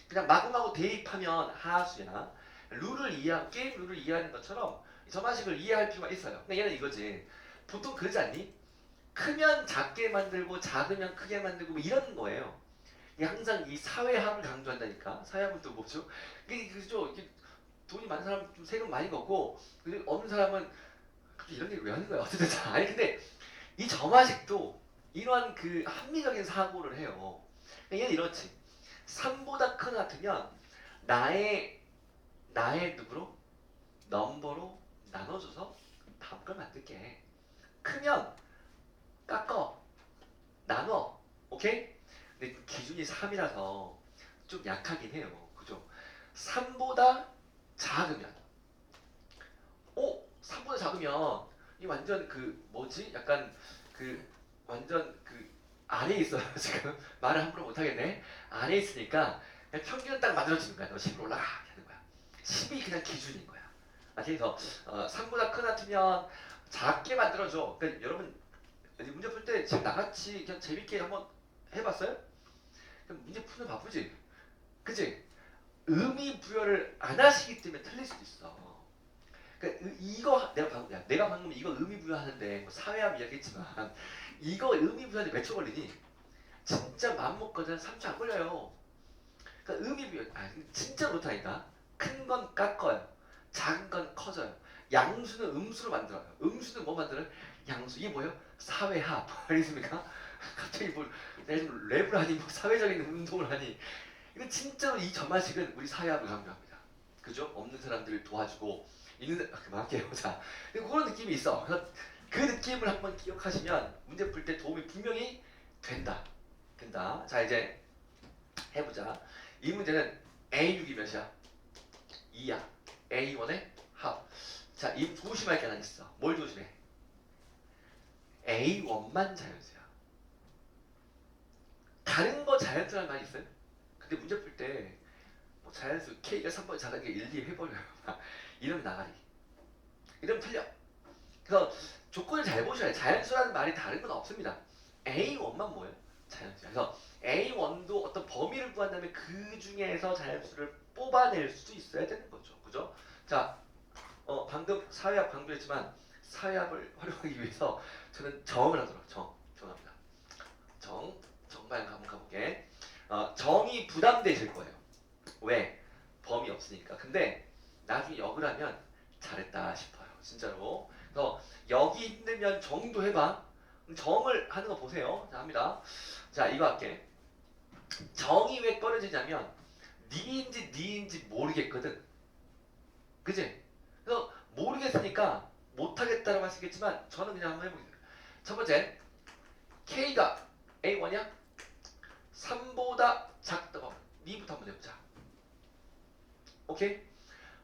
그냥 마구마구 대입하면 하수야. 게임 룰을 이해하는 것처럼 점화식을 이해할 필요가 있어요. 근데 얘는 이거지. 보통 그러지 않니? 크면 작게 만들고 작으면 크게 만들고 뭐 이런 거예요. 이게 항상 이 사회합을 강조한다니까. 사회합은 또 뭐죠? 이게 그죠? 이게 돈이 많은 사람은 좀 세금 많이 걷고 그리고 없는 사람은 갑자기 이런 게 왜 하는 거야? 어쨌든 아니 근데 이 점화식도 이러한 그 합리적인 사고를 해요. 얘는 이렇지. 3보다 큰 같으면 나의 누구로? 넘버로 나눠줘서 다음 걸 만들게. 크면 깎어 나눠. 오케이? 근데 기준이 3이라서 좀 약하긴 해요. 그죠? 3보다 작으면 3보다 작으면 이 완전 그 뭐지? 약간 그 완전 그 아래에 있어요. 지금 말을 함부로 못하겠네. 아래에 있으니까 그냥 평균은 딱 만들어지는 거야. 너 10으로 올라가 하는 거야. 10이 그냥 기준인 거야. 그래서 3보다 큰 하트면 작게 만들어줘. 그러니까 여러분 문제 풀 때 지금 나같이 그냥 재밌게 한번 해봤어요? 그럼 문제 푸는 바쁘지? 그치? 의미 부여를 안 하시기 때문에 틀릴 수도 있어. 그러니까 이거 내가 방금 이거 의미 부여하는데 뭐 사회학 이야기했지만 이거 의미 부여하는데 몇 초 걸리니? 진짜 마음 먹거든 3초 안 걸려요. 그러니까 의미 부여 진짜 못하니까 큰 건 깎아요. 작은 건 커져요. 양수는 음수로 만들어요. 음수는 뭐 만들어요? 양수. 이게 뭐예요? 사회합. 알겠습니까? 갑자기 뭘 내가 지금 랩을 하니 뭐 사회적인 운동을 하니 이건 진짜로 이 점화식은 우리 사회합을 강조합니다. 그죠? 없는 사람들을 도와주고 있는 그만할게요. 자, 그런 느낌이 있어. 그래서 그 느낌을 한번 기억하시면 문제 풀 때 도움이 분명히 된다. 자, 이제 해보자. 이 문제는 A6이 몇이야? 2야. A1의 합. 자, 이 조심할 게 하나 있어. 뭘 조심해? A1만 자연수야. 다른 거 자연수란 말 있어요? 근데 문제 풀 때 뭐 자연수 K가 3번 작은 게 1, 2 해버려요. 이러면 나가리. 이러면 틀려. 그래서 조건을 잘 보셔야 돼요. 자연수라는 말이 다른 건 없습니다. A1만 뭐예요? 자연수야. 그래서 A1도 어떤 범위를 구한 다음에 그 중에서 자연수를 뽑아낼 수도 있어야 되는 거죠. 그죠? 자, 방금 사회합 강조했지만 사회합을 활용하기 위해서 저는 정을 하도록 정합니다. 정말 한번 가볼게. 정이 부담되실 거예요. 왜? 범위 없으니까. 근데 나중에 역을 하면 잘했다 싶어요. 진짜로. 그래서 역이 힘들면 정도 해봐. 정을 하는 거 보세요. 자, 합니다. 자, 이거 할게. 정이 왜 꺼려지냐면 니인지 모르겠거든. 그지? 그래서 모르겠으니까 못하겠다라고 할 수 있겠지만 저는 그냥 한번 해보겠습니다. 첫 번째, K가 A1이야? 3보다 작다고. 니부터 한번 해보자. 오케이?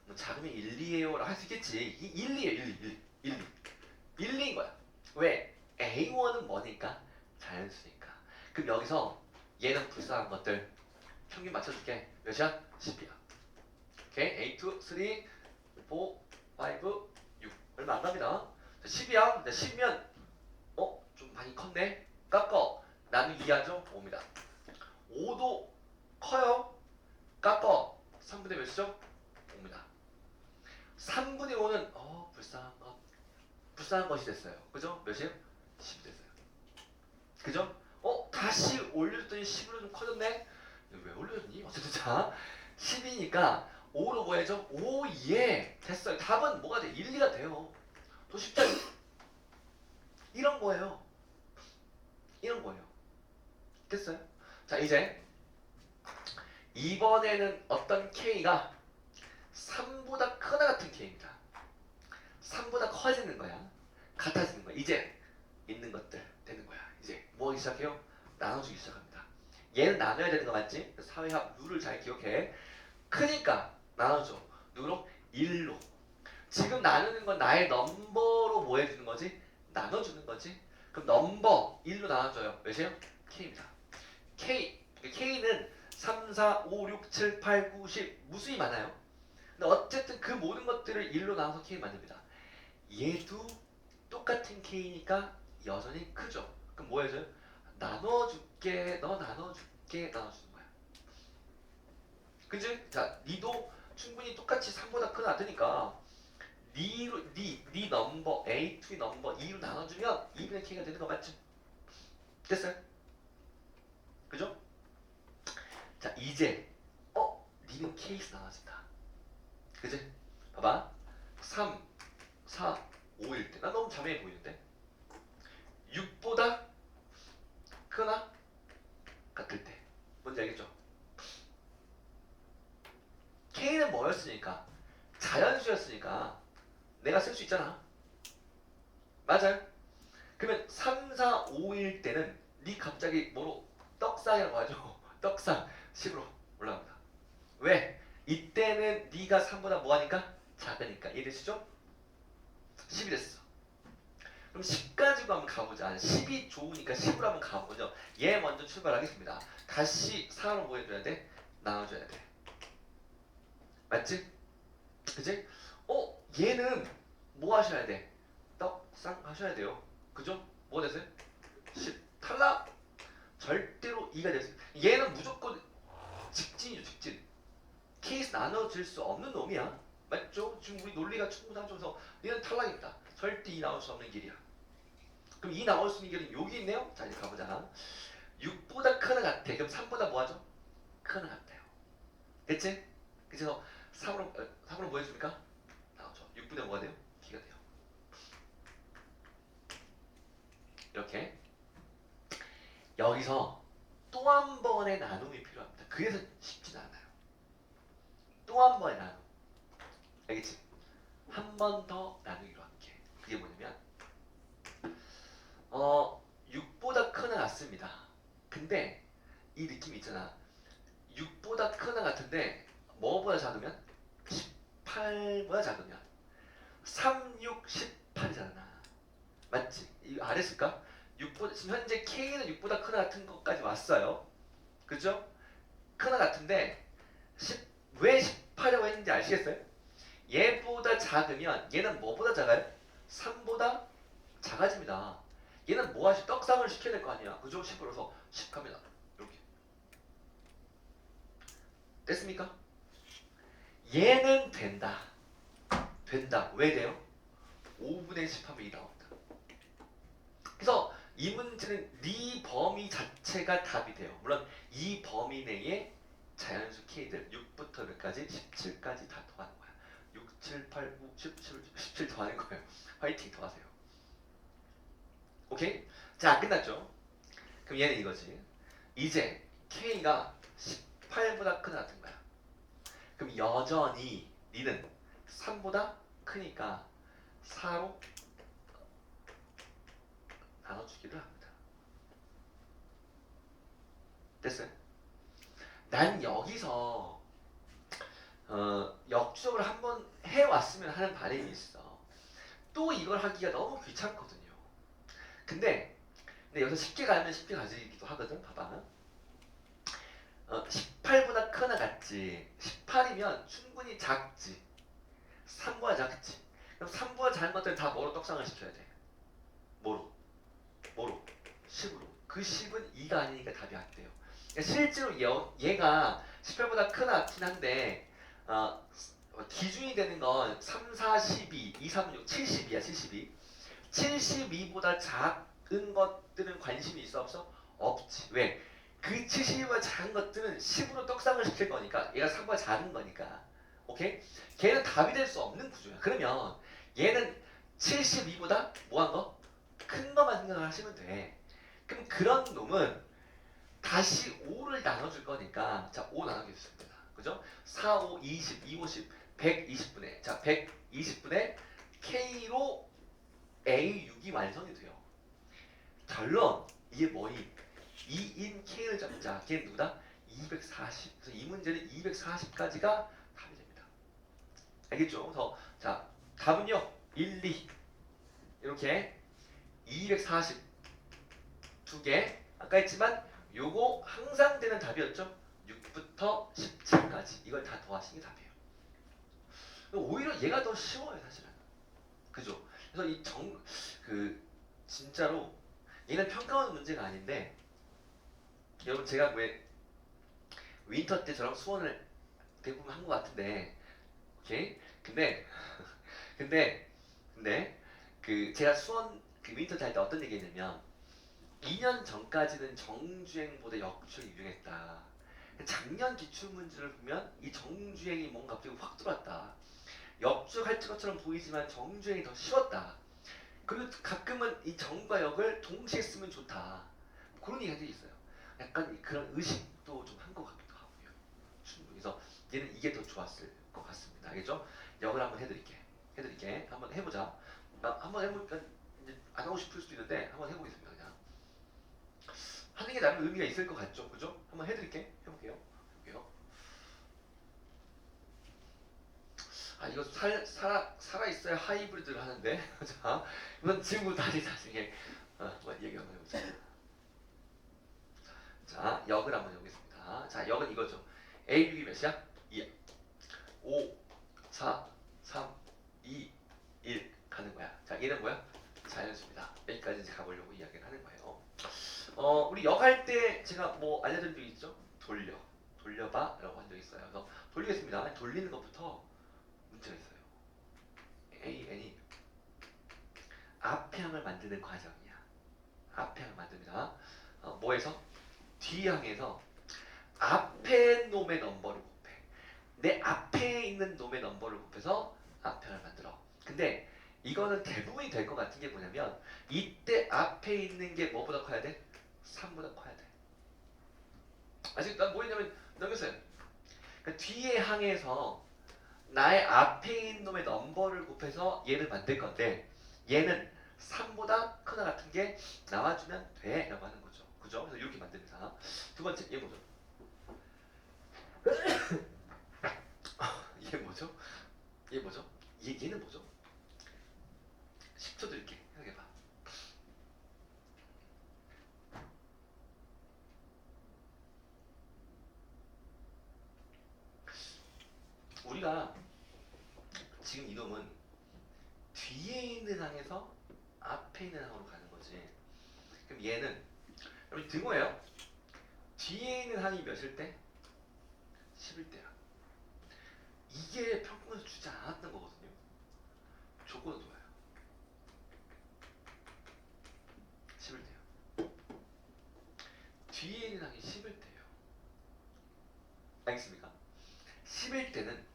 뭐 작으면 1, 2예요 라고 할 수 있겠지. 1, 2예요. 1, 2인 거야. 왜? A1은 뭐니까? 자연수니까. 그럼 여기서 얘는 불쌍한 것들 평균 맞춰줄게. 몇이야? 10이야. 오케이? A2, 3, 4, 5, 6. 얼마 안 갑니다. 10이야. 10이면 좀 많이 컸네. 깎어. 나누기 2하죠? 5입니다. 5도 커요. 깎어. 3분의 몇이죠? 5입니다. 3분의 5는 불쌍한 것이 됐어요. 그죠? 몇이에요? 10이 됐어요. 그죠? 다시 올려줬더니 10으로 좀 커졌네? 왜 올려줬니? 어쨌든 자 10이니까 5로 뭐 해줘? 5, 2에 됐어요. 답은 뭐가 돼? 1, 2가 돼요. 또 쉽잖아. 이런 거예요. 됐어요? 자 이제 이번에는 어떤 K가 3보다 크나 같은 K입니다. 3보다 커지는 거야. 같아지는 거야. 이제 있는 것들 되는 거야. 이제 뭐 하기 시작해요? 나눠주기 시작합니다. 얘는 나눠야 되는 거 맞지? 사회합 룰을 잘 기억해. 크니까 나눠줘. 누구로? 1로. 지금 나누는 건 나의 넘버로 뭐 해주는 거지? 나눠주는 거지. 그럼 넘버 1로 나눠줘요. 몇이에요? K입니다. K는 3, 4, 5, 6, 7, 8, 9, 10 무수히 많아요. 근데 어쨌든 그 모든 것들을 1로 나눠서 K 만듭니다. 얘도 똑같은 K니까 여전히 크죠. 그럼 뭐 해줘요? 나눠줄게, 너 나눠줄게, 나눠주는 거야. 그치? 자, 니도 충분히 똑같이 3보다 크나 같으니까 니 넘버 A2 넘버 2로 나눠주면 2분의 K가 되는 거 맞지? 됐어요? 그죠? 자, 이제 니는 K에서 나눠진다. 그치? 봐봐. 3, 4, 5일 때. 나 너무 자매해 보이는데? 6보다 크나? 같을 때. 뭔지 알겠죠? K는 뭐였으니까? 자연수였으니까 내가 쓸 수 있잖아. 맞아요? 그러면 3, 4, 5일 때는 니 갑자기 뭐로 떡상이라고 하죠. 떡상 10으로 올라갑니다. 왜? 이때는 니가 3보다 뭐하니까? 작으니까. 이해되시죠? 10이 됐어. 그럼 10 가지고 한번 가보자. 10이 좋으니까 10으로 한번 가보죠. 얘 먼저 출발하겠습니다. 다시 4로 뭐 해줘야 돼? 나눠줘야 돼. 맞지? 그치? 얘는 뭐 하셔야 돼? 떡상 하셔야 돼요. 그죠? 뭐가 됐어요? 10. 탈락! 절대로 2가 됐어요. 얘는 무조건 직진이죠, 직진. 케이스 나눠질 수 없는 놈이야. 맞죠? 지금 우리 논리가 충분하면서 얘는 탈락입니다. 절대 2 나올 수 없는 길이야. 그럼 2 나올 수 있는 길은 여기 있네요? 자, 이제 가보자. 6보다 크나 같아. 그럼 3보다 뭐하죠? 크나 같아요. 됐지? 그래서 3으로 뭐 해줍니까? 나오죠. 6분의 뭐가 돼요? T가 돼요. 이렇게 여기서 또 한 번의 나눔이 필요합니다. 그래서 쉽진 않아요. 또 한 번의 나눔. 알겠지? 한 번 더 나누기로 할게. 그게 뭐냐면 6보다 크나 같습니다. 근데 이 느낌 있잖아. 6보다 크나 같은데 뭐보다 작으면? 18보다 작으면 3, 6, 18이잖아. 맞지? 이거 알았을까? 6보다, 지금 현재 K는 6보다 크나 같은 것까지 왔어요. 그죠? 크나 같은데 왜 18이라고 했는지 아시겠어요? 얘보다 작으면 얘는 뭐보다 작아요? 3보다 작아집니다. 얘는 뭐 하시? 떡상을 시켜야 될 거 아니야. 그죠? 10으로서 10 갑니다. 이렇게. 됐습니까? 얘는 된다. 된다. 왜 돼요? 5분의 10 하면 2 나옵니다. 그래서 이 문제는 네 범위 자체가 답이 돼요. 물론 이 범위 내에 자연수 K들 6부터 몇까지? 17까지 다 더하는 거야. 6, 7, 8, 9, 17 더하는 거예요. 화이팅 더하세요. 오케이? 자, 끝났죠? 그럼 얘는 이거지. 이제 K가 18보다 크다 같은 거야. 그럼 여전히 니는 3보다 크니까 4로 나눠주기를 합니다. 됐어요? 난 여기서 역주행을 한번 해왔으면 하는 바람이 있어. 또 이걸 하기가 너무 귀찮거든요. 근데 여기서 쉽게 가면 쉽게 가지기도 하거든. 봐봐. 18보다 크나 같지. 18이면 충분히 작지. 3보다 작지. 그럼 3보다 작은 것들 다 뭐로 떡상을 시켜야 돼? 뭐로? 10으로. 그 10은 2가 아니니까 답이 안 돼요. 그러니까 실제로 얘가 18보다 크나 같긴 한데 기준이 되는 건 3, 4, 12, 2, 3, 6, 70이야. 72. 72보다 작은 것들은 관심이 있어 없어? 없지. 왜? 그 70보다 작은 것들은 10으로 떡상을 시킬 거니까 얘가 3보다 작은 거니까. 오케이? 걔는 답이 될 수 없는 구조야. 그러면 얘는 72보다 뭐한 거? 큰 것만 생각을 하시면 돼. 그럼 그런 놈은 다시 5를 나눠줄 거니까 자, 5 나누기 했습니다. 그죠? 4, 5, 20, 2, 50, 120분의 자 120분의 K로 A6이 완성이 돼요. 결론 이게 뭐니? 2인 K를 잡자. 걔는 누구다? 240. 그래서 이 문제는 240까지가 답이 됩니다. 알겠죠? 그래서 자 답은요 1, 2 이렇게 240 두 개. 아까 했지만 요거 항상 되는 답이었죠. 6부터 17까지 이걸 다 더하신 게 답이에요. 오히려 얘가 더 쉬워요 사실은. 그죠? 그래서 이 진짜로 얘는 평가원 문제가 아닌데 여러분 제가 왜 윈터 때 저랑 수원을 대부분 한 것 같은데 오케이? 근데 그 제가 수원 그 윈터 때 할 때 어떤 얘기 했냐면 2년 전까지는 정주행보다 역주행이 유행했다. 작년 기출문제를 보면 이 정주행이 뭔가 갑자기 확 들어왔다. 역주할 것처럼 보이지만 정주행이 더 쉬웠다. 그리고 가끔은 이 정과 역을 동시에 쓰면 좋다. 그런 얘기가 있어요. 약간 그런 의식도 좀 한 것 같기도 하고요. 충분히. 그래서 얘는 이게 더 좋았을 것 같습니다. 알겠죠? 역을 한번 해드릴게. 한번 해보자. 한번 해보니까 이제 안 하고 싶을 수도 있는데 한번 해보겠습니다. 그냥 하는 게 나름 의미가 있을 것 같죠? 그죠? 한번 해볼게요. 아 이거 살아 있어야 하이브리드를 하는데 자 이건 지금부터 다시 나중에 한번 얘기 한번 해보자. 자 역을 한번 해보겠습니다. 자 역은 이거죠. A6이 몇이야? 2야. 5 4 3 2 1 가는 거야. 자 얘는 뭐야? 자연수입니다. 여기까지 이제 가보려고 이야기를 하는 거예요. 우리 역 할 때 제가 뭐 알려드린 적 있죠? 돌려봐라고 한 적 있어요. 그래서 돌리겠습니다. 돌리는 것부터 문제가 있어요. AN이 앞향을 만드는 과정이야. 앞향을 만듭니다. 뭐에서? 뒤향에서 앞에 놈의 넘버를 곱해. 내 앞에 있는 놈의 넘버를 곱해서 앞향을 만들어. 근데 이거는 대부분이 될 것 같은 게 뭐냐면 이때 앞에 있는 게 뭐보다 커야 돼? 3보다 커야 돼. 아직 난 뭐였냐면 넘겼어요. 그러니까 뒤에 항에서 나의 앞에 있는 놈의 넘버를 곱해서 얘를 만들 건데 얘는 3보다 크다 같은 게 나와주면 돼 라고 하는 거죠. 그죠? 그래서 이렇게 만듭니다. 두 번째 얘 뭐죠? 얘 뭐죠? 얘는 뭐죠? 10초 드릴게. 생각해봐. 우리가 지금 이놈은 뒤에 있는 항에서 앞에 있는 항으로 가는 거지. 그럼 얘는 여러분 등호예요. 뒤에 있는 항이 몇일 때? 10일 때야. 이게 평균에서 주지 않았던 거거든요. 조건은 좋아요. 10일 때요. 뒤에 있는 항이 10일 때예요. 알겠습니까? 10일 때는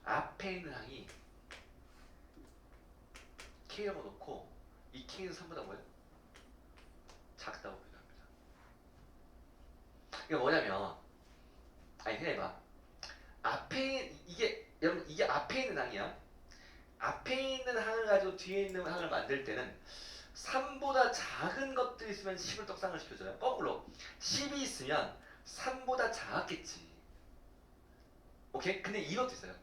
앞에 있는 항이 K라고 놓고 이 K는 3보다 뭐예요? 작다고 표현합니다. 이게 뭐냐면 아니 해봐. 앞에 이게 여러분 이게 앞에 있는 항이야. 앞에 있는 항을 가지고 뒤에 있는 항을 만들 때는 3보다 작은 것들이 있으면 10을 떡상을 시켜줘요. 거꾸로 10이 있으면 3보다 작았겠지. 오케이? 근데 이것도 있어요.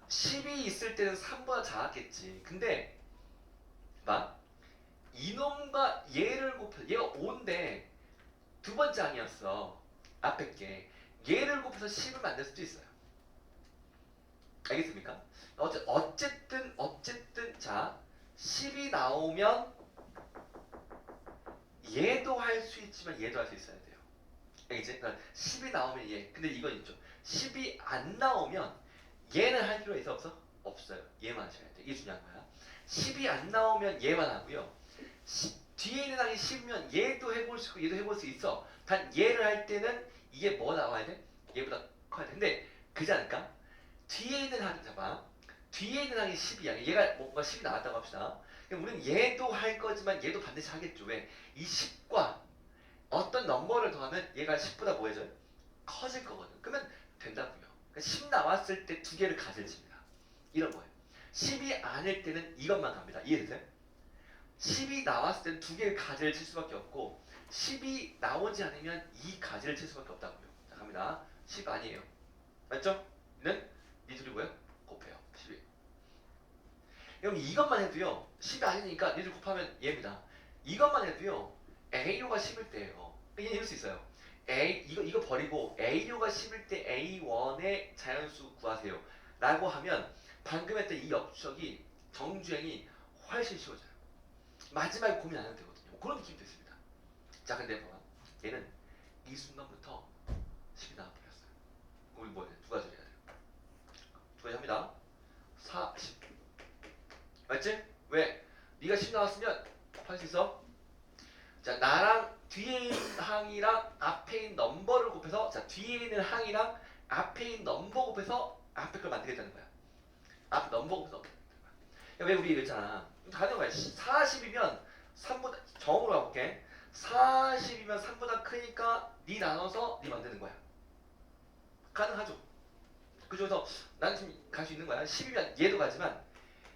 10이 있을 때는 3보다 작았겠지. 근데 봐. 이놈과 얘를 곱해서 얘가 5인데 두 번째 항이었어. 앞에 게. 얘를 곱해서 10을 만들 수도 있어요. 알겠습니까? 어쨌든 자 10이 나오면 얘도 할 수 있지만 얘도 할 수 있어야 돼요. 알겠지? 그러니까 10이 나오면 얘. 근데 이건 있죠. 10이 안 나오면 얘는 할 필요 있어 없어? 없어요. 얘만 하셔야 돼. 이게 중요한 거야. 10이 안 나오면 얘만 하고요. 뒤에 있는 항이 10이면 얘도 해볼 수 있고 얘도 해볼 수 있어. 단 얘를 할 때는 이게 뭐 나와야 돼? 얘보다 커야 돼. 근데 그지 않을까? 뒤에 있는 항이 잡아. 뒤에 있는 항이 10이야. 얘가 뭔가 10이 나왔다고 합시다. 그럼 우리는 얘도 할 거지만 얘도 반드시 하겠죠. 왜? 이 10과 어떤 넘버를 더하면 얘가 10보다 뭐해져요? 커질 거거든. 그러면 된다고요. 그러니까 10 나와 나왔을 때 두 개를 가질 집니다. 이런 거예요. 10이 아닐 때는 이것만 갑니다. 이해되세요? 10이 나왔을 때는 두 개를 가지를 칠 수밖에 없고 10이 나오지 않으면 이 가지를 칠 수밖에 없다고요. 자 갑니다. 10 아니에요. 맞죠? 는 니들이 뭐예요? 곱해요. 10이. 그럼 이것만 해도요. 10이 아니니까 니들 곱하면 얘입니다. 이것만 해도요. A료가 10일 때예요. 얘는 이럴 수 있어요. 이거 버리고 A료가 10일 때 A1의 자연수 구하세요. 라고 하면 방금 했던 이 역적이 정주행이 훨씬 쉬워져요. 마지막에 고민 안 해도 되거든요. 그런 느낌이 됐습니다. 자 근데 봐봐. 얘는 이 순간부터 10이 나와버렸어요. 우리 뭐 두 가지를 해야 돼요. 두 가지 합니다. 4, 10. 맞지? 왜? 네가 10 나왔으면 할 수 있어? 자 나랑 뒤에 있는 항이랑 앞에 있는 넘버를 곱해서 자 뒤에 있는 항이랑 앞에 있는 넘버 곱해서 앞에 걸 만들겠다는 거야. 앞에 넘버 곱해서 왜 우리 이랬잖아. 다른 거야. 40이면 3보다 정으로 가볼게. 40이면 3보다 크니까 니 나눠서 니 만드는 거야. 가능하죠. 그래서 난 지금 갈 수 있는 거야. 10이면 얘도 가지만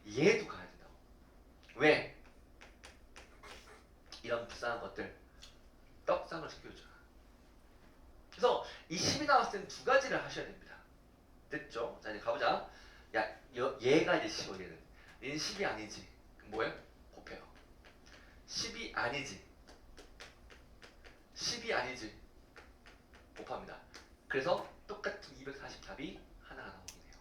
얘도 가야 된다고. 왜? 이런 불쌍한 것들 떡상을 시켜주잖아. 그래서 이 10이 나왔을 때는 두 가지를 하셔야 됩니다. 됐죠? 자 이제 가보자. 야 얘가 이제 10어 얘는. 얘는 10이 아니지. 그럼 뭐예요? 곱해요. 10이 아니지. 10이 아니지. 곱합니다. 그래서 똑같은 240답이 하나가 나오게 돼요.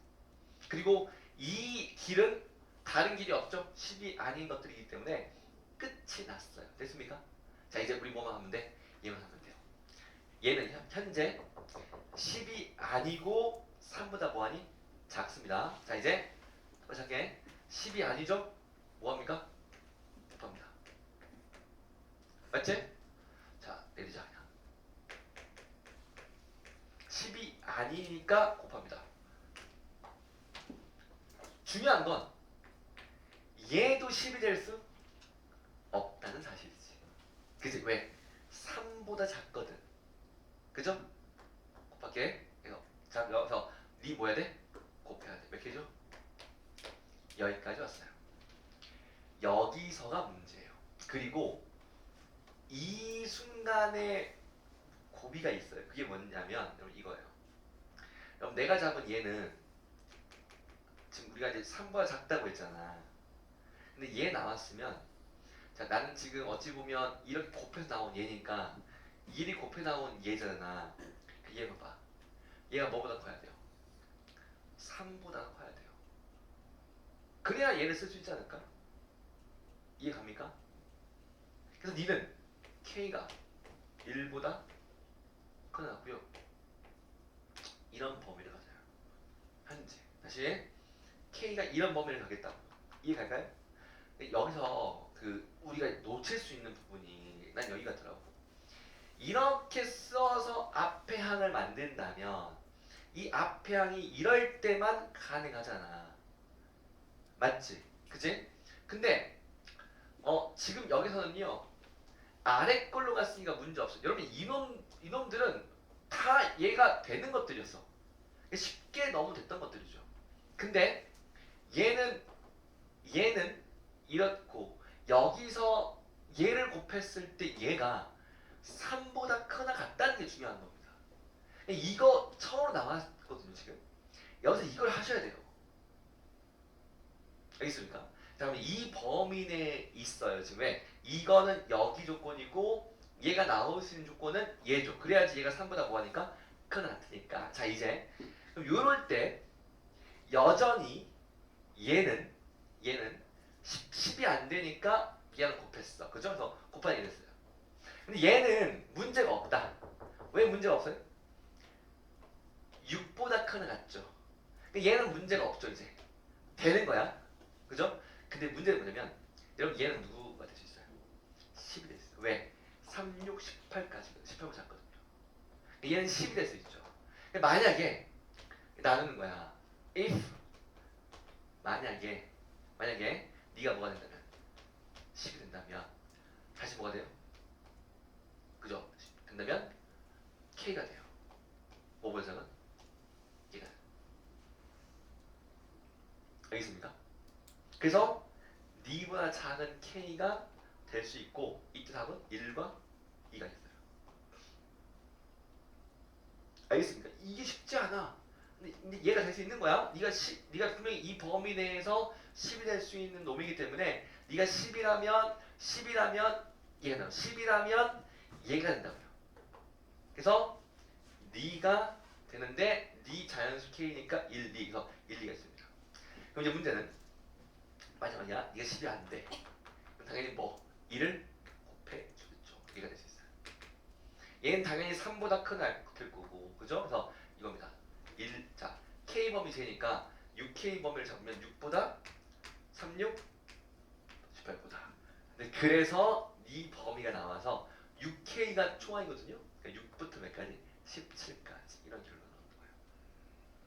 그리고 이 길은 다른 길이 없죠. 10이 아닌 것들이기 때문에 끝이 났어요. 됐습니까? 자 이제 우리 뭐만 하면 돼? 얘만 하면 돼요. 얘는 현재 10이 아니고 3보다 뭐하니? 작습니다. 자 이제 다시 할게. 10이 아니죠? 뭐합니까? 곱합니다. 맞지? 자 내리자 그냥. 10이 아니니까 곱합니다. 중요한 건 얘도 10이 될 수 없다는 사실이지. 그치? 왜? 3보다 작거든. 그죠? 곱할게. 자 여기서 니 뭐 해야 돼? 곱해야 돼. 몇 개죠? 여기까지 왔어요. 여기서가 문제예요. 그리고 이 순간에 고비가 있어요. 그게 뭐냐면 여러분 이거예요. 여러분 내가 잡은 얘는 지금 우리가 이제 3보다 작다고 했잖아. 근데 얘 나왔으면 자 나는 지금 어찌 보면 이렇게 곱해서 나온 얘니까 일이 곱해 나온 얘잖아. 얘 봐봐. 얘가 뭐보다 커야 돼요? 3보다 커야 돼요. 그래야 얘를 쓸 수 있지 않을까? 이해 갑니까? 그래서 니는 K가 1보다 커나고요. 이런 범위를 가져요. 현재 다시 K가 이런 범위를 가겠다고. 이해 갈까요? 여기서 그 우리가 놓칠 수 있는 부분이 난 여기 같더라고. 이렇게 써서 앞에 항을 만든다면 이 앞에 항이 이럴 때만 가능하잖아. 맞지? 그치? 근데 지금 여기서는요 아래 걸로 갔으니까 문제 없어. 여러분 이놈들은 다 얘가 되는 것들이었어. 쉽게 너무 됐던 것들이죠. 근데 얘는 이렇고 여기서 얘를 곱했을 때 얘가 3보다 크나 같다는 게 중요한 겁니다. 이거 처음으로 나왔거든요 지금. 여기서 이걸 하셔야 돼요. 알겠습니까? 자 그럼 이 범위 내에 있어요 지금. 왜? 이거는 여기 조건이고 얘가 나올 수 있는 조건은 얘죠. 그래야지 얘가 3보다 뭐하니까 크나 같으니까. 자 이제 그럼 요럴 때 여전히 얘는 10이 안 되니까 얘랑 곱했어. 그죠? 그래서 곱하기 됐어요. 근데 얘는 문제가 없다. 왜 문제가 없어요? 6보다 크나 같죠. 얘는 문제가 없죠 이제. 되는 거야. 그죠? 근데 문제는 뭐냐면 여러분 얘는 누구가 될 수 있어요? 10이 될 수 있어요. 왜? 3, 6, 18까지 18보다 작거든요. 얘는 10이 될 수 있죠. 만약에 나누는 거야. if 만약에 네가 뭐가 된다면 10이 된다면 다시 뭐가 돼요? 그죠? 된다면 K가 돼요. 5보다 작은 얘가. 알겠습니까? 그래서 D보다 작은 K가 될 수 있고 이때 답은 1과 2가 있어요. 알겠습니까? 이게 쉽지 않아. 근데 얘가 될 수 있는 거야. 네가 분명히 이 범위 내에서 10이 될 수 있는 놈이기 때문에 네가 10이라면 얘가 된다. 10이라면 얘가 된다고요. 그래서 네가 되는데 네 자연수 K니까 1, 2. 그래서 1, 2가 있습니다. 그럼 이제 문제는 마지막이야. 네가 10이 안 돼. 그럼 당연히 뭐 1을 곱해주겠죠. 얘가 될 수 있어요. 얘는 당연히 3보다 큰 될 거고, 그죠? 그래서 이겁니다. 1, 자, K범위 재니까 6K 범위를 잡으면 6보다 36, 18보다. 근데 그래서 이 범위가 나와서 6K가 총합이거든요. 그러니까 6부터 몇 가지? 17까지 이런 결론을 얻는 거예요.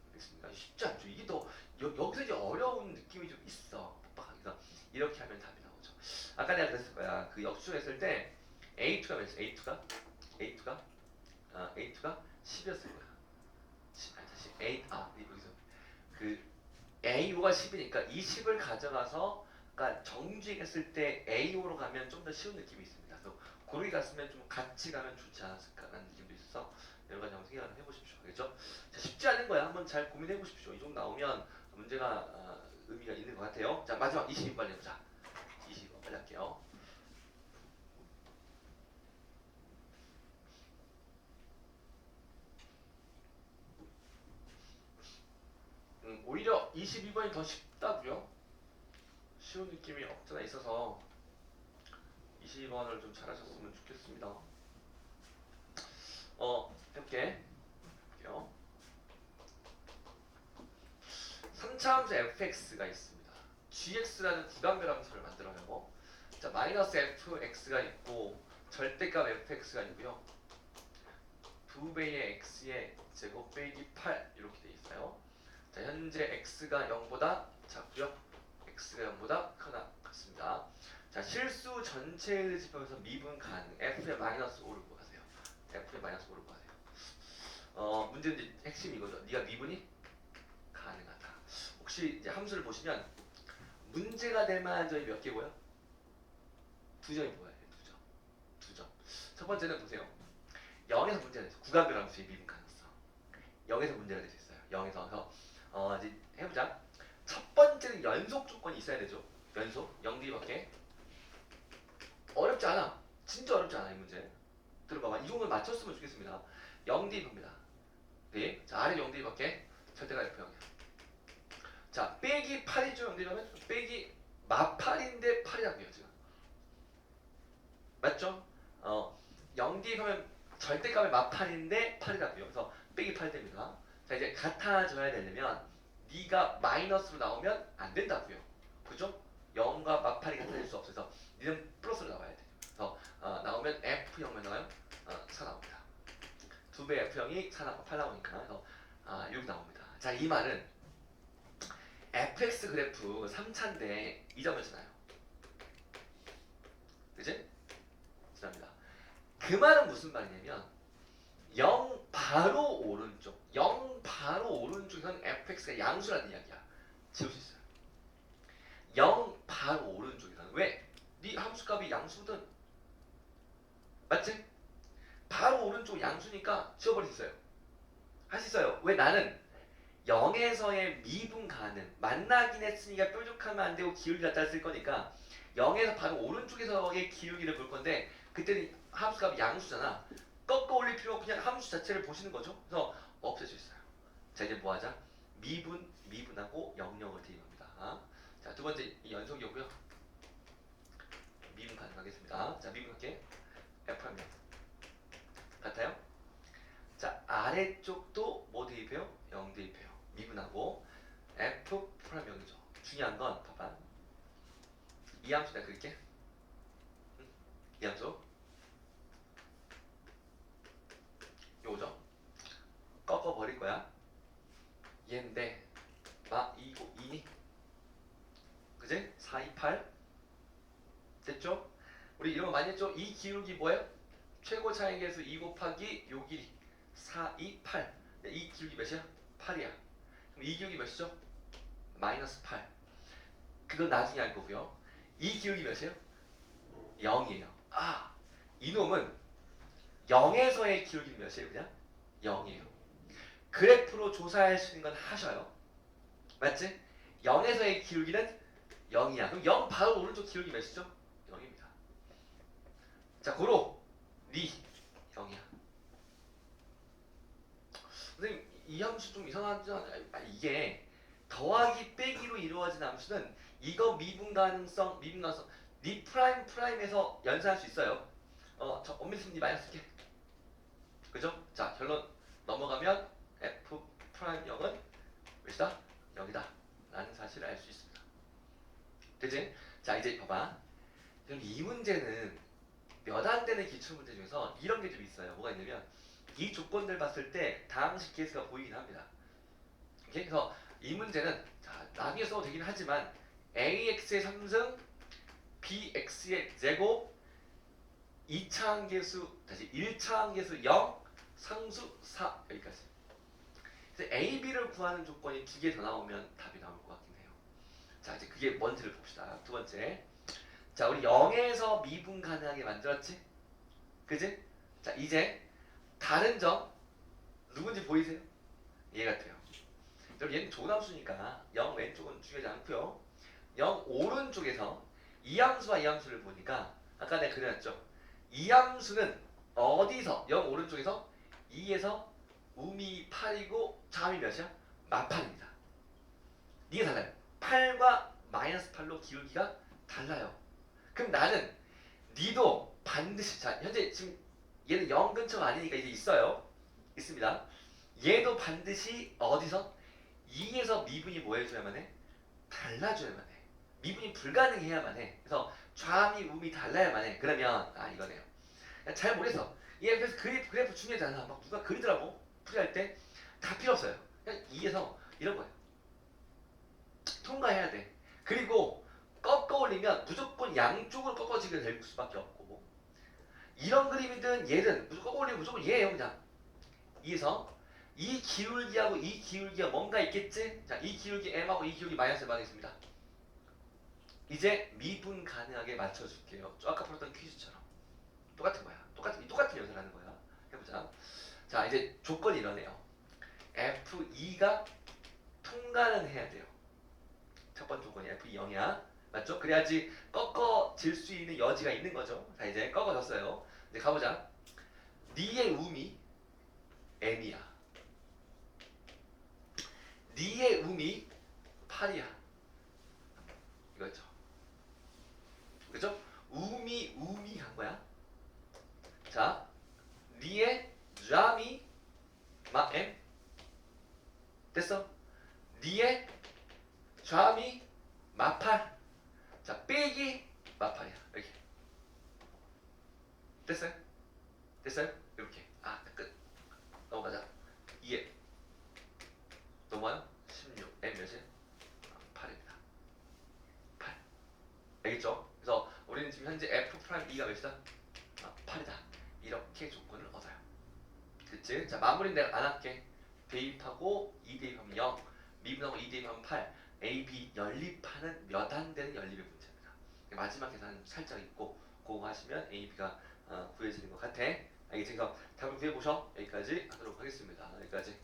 알겠습니까? 쉽지 않죠. 이게 더 여기서 이제 어려운 느낌이 좀 있어. 빡빡하게. 그래서 이렇게 하면 답이 나오죠. 아까 내가 그랬을 거야. 그 역수했을 때 A2가 몇이었어? A2가 10이었을 거야. 10, 아니 다시 A 여기서 그 A5가 10이니까 이 10을 가져가서 그러니까 정주행했을 때 A5로 가면 좀 더 쉬운 느낌이 있습니다. 그래서 고르게 갔으면 좀 같이 가면 좋지 않았을까라는 느낌도 있어서 여러 가지 한번 생각을 해보십시오. 알겠죠? 자, 쉽지 않은 거야. 한번 잘 고민해 보십시오. 이 정도 나오면 문제가 의미가 있는 것 같아요. 자, 마지막 22번 빨리 해보자. 22번 빨리 할게요. 오히려 22번이 더 쉽다고요? 쉬운 느낌이 없잖아 있어서 22번을 좀 잘하셨으면 좋겠습니다. 해볼게. 볼게요. 3차함수 fx가 있습니다. gx라는 구간별함수를 만들어요. 자, 마이너스 fx가 있고 절대값 fx가 있고요. 2배의 x의 제곱 빼기 8 이렇게 돼 있어요. 자, 현재 x가 0보다 작고요. x가 0보다 크나 같습니다. 자, 실수 전체를 집합해서 미분 가능. f의 마이너스 5를 구하세요. f의 마이너스 5를 구하세요. 문제는 이제 핵심이 이거죠. 네가 미분이 가능하다. 혹시 이제 함수를 보시면 문제가 될 만한 점이 몇 개고요? 두 점이 뭐예요? 두 점. 두 점. 첫 번째는 보세요. 0에서 문제가 됐어. 구간별 함수의 미분 가능성. 0에서 문제가 될 수 있어요. 0에서. 그래서 이제 해보자. 첫 번째는 연속 조건이 있어야 되죠. 연속. 0D밖에. 어렵지 않아. 진짜 어렵지 않아 이 문제. 들어봐봐. 이 정도는 맞췄으면 좋겠습니다. 0D 겁니다. 네. 자, 아래 0D밖에 절대가 F0이야. 자, 빼기 8이죠. 0D라면 빼기 마8인데 8이라고요 지금. 맞죠? 0D 하면 절대값의 마8인데 8이라고요. 그래서 빼기 8 됩니다. 자, 이제 같아져야 되려면 네가 마이너스로 나오면 안 된다고요. 그죠? 0과 마8이 같아질 수 없어서 니는 플러스로 나와야 돼요. 그래서 나오면 F0만 나와요? 4 나옵니다. 2배 F0이 4 나고 8 나오니까 그래서 이렇게 나옵니다. 자, 이 말은 fx 그래프 3차인데 이 점이잖아요. 그지? 죄송합니다. 그 말은 무슨 말이냐면 0 바로 오른쪽 0 바로 오른쪽에서는 fx가 양수라는 이야기야. 지울 수 있어요. 0 바로 오른쪽에서는 왜? 네 함수값이 양수든 맞지? 바로 오른쪽 양수니까 지워버릴 수 있어요. 할 수 있어요. 왜? 나는 0에서의 미분 가능 만나긴 했으니까 뾰족하면 안 되고 기울기 갖다 쓸 거니까 0에서 바로 오른쪽에서의 기울기를 볼 건데 그때는 함수값이 양수잖아. 꺾어 올릴 필요 없고 그냥 함수 자체를 보시는 거죠. 그래서 없앨 수 있어요. 자, 이제 뭐 하자? 미분하고 영역을 대입합니다. 자, 두 번째 이 연속이고요. 미분 가능하겠습니다. 자, 미분할게. F합니다. 같아요? 자, 아래쪽도 뭐 대입해요? 0 대입해요. 미분하고 F 프라임 0이죠. 중요한 건 봐봐. 이 함수 내가 그릴게. 이 함수 요거죠. 꺾어 버릴 거야. 얘인데 마 2고 2니? 그지? 4, 2, 8 됐죠? 우리 이런 거 많이 했죠? 이 기울기 뭐예요? 최고 차이계수 2 곱하기 요 길이 4, 2, 8. 이 기울기 몇이야? 8이야. 그럼 이 기울기 몇이죠? 마이너스 8. 그건 나중에 할 거고요. 이 기울기 몇이에요? 0이에요. 아, 이놈은 0에서의 기울기는 몇이에요? 그냥 0이에요. 그래프로 조사할 수 있는 건 하셔요. 맞지? 0에서의 기울기는 0이야. 그럼 0 바로 오른쪽 기울기 몇이죠? 0입니다. 자, 고로 니 0이야. 선생님, 이 함수 좀 이상하지 않아요? 이게 더하기 빼기로 이루어진 함수는 이거 미분 가능성 니 프라임 프라임에서 연산할 수 있어요. 저 엄밀히 니 마이너스 쓸게. 그죠? 자, 결론 넘어가면 f 프라임 0은 몇이다? 0이다. 라는 사실을 알 수 있습니다. 되지? 자, 이제 봐봐. 그럼 이 문제는 몇 안 되는 기출문제 중에서 이런 게 좀 있어요. 뭐가 있냐면 이 조건들 봤을 때 다음식 케이스가 보이긴 합니다. 오케이? 그래서 이 문제는 자, 나중에 써도 되긴 하지만 ax의 3승 bx의 제곱 2차항계수 다시 1차항계수 0 상수 4 여기까지. 그래서 a, b를 구하는 조건이 두 개 더 나오면 답이 나올 것 같긴 해요. 자, 이제 그게 뭔지를 봅시다. 두 번째. 자, 우리 0에서 미분 가능하게 만들었지? 그지? 자, 이제 다른 점 누군지 보이세요? 얘 같아요. 그럼 얘는 좋은 함수니까 0 왼쪽은 중요하지 않고요. 0 오른쪽에서 이 함수와 이 함수를 보니까 아까 내가 그려놨죠? 이 함수는 어디서 0 오른쪽에서 2에서 우미 8이고 좌미 몇이야? 마팔입니다. 이게 달라요. 8과 마이너스 8로 기울기가 달라요. 그럼 나는 니도 반드시 자 현재 지금 얘는 0 근처가 아니니까 이제 있어요. 있습니다. 얘도 반드시 어디서 2에서 미분이 뭐 해줘야만 해? 달라줘야만 해. 미분이 불가능해야만 해. 그래서 좌미 우미 달라야만 해. 그러면 이거네요. 잘 모르겠어. 얘 그래서 그래프 중요하잖아. 막 누가 그리더라고. 풀이할 때 다 필요 없어요. 그냥 2에서 이런 거예요. 통과해야 돼. 그리고 꺾어 올리면 무조건 양쪽으로 꺾어지게 될 수밖에 없고 이런 그림이든 얘든 무조건 꺾어 올리면 무조건 얘예요. 그냥 2에서 이 기울기하고 이 기울기가 뭔가 있겠지? 자, 이 기울기 m하고 이 기울기 마이너스 m 하겠습니다. 이제 미분 가능하게 맞춰줄게요. 아까 풀었던 퀴즈처럼 똑같은 거야. 똑같은 연산을 하는 거야. 해보자. 자, 이제 조건이 이러네요. F2가 통과는 해야 돼요. 첫 번째 조건이 F2 0이야. 맞죠? 그래야지 꺾어질 수 있는 여지가 있는 거죠. 자, 이제 꺾어졌어요. 이제 가보자. 니의 음이 m이야. 니의 음이 8이야. 이거죠. 그죠? 음이 한 거야. 자, 니의 좌미 마 m 됐어? 니의 좌미 마8 자, 빼기 마8이야. 이렇게 됐어요? 됐어요? 이렇게 끝. 넘어가자. 2에 넘어와요? 16 m 몇이? 8입니다. 8 알겠죠? 그래서 우리는 지금 현재 f 프라임 2가 몇이다? 8이다. 이렇게 조건을 얻어요. 그치? 자, 마무리는 내가 안 할게. 대입하고 2 대입하면 0, 미분하고 2 대입하면 8, A, B 연립하는 몇 안 되는 연립의 문제입니다. 마지막 계산 살짝 있고 그거 하시면 A, B가 구해지는 것 같아. 알겠지? 그래서 답을 구해보셔. 여기까지 하도록 하겠습니다. 여기까지.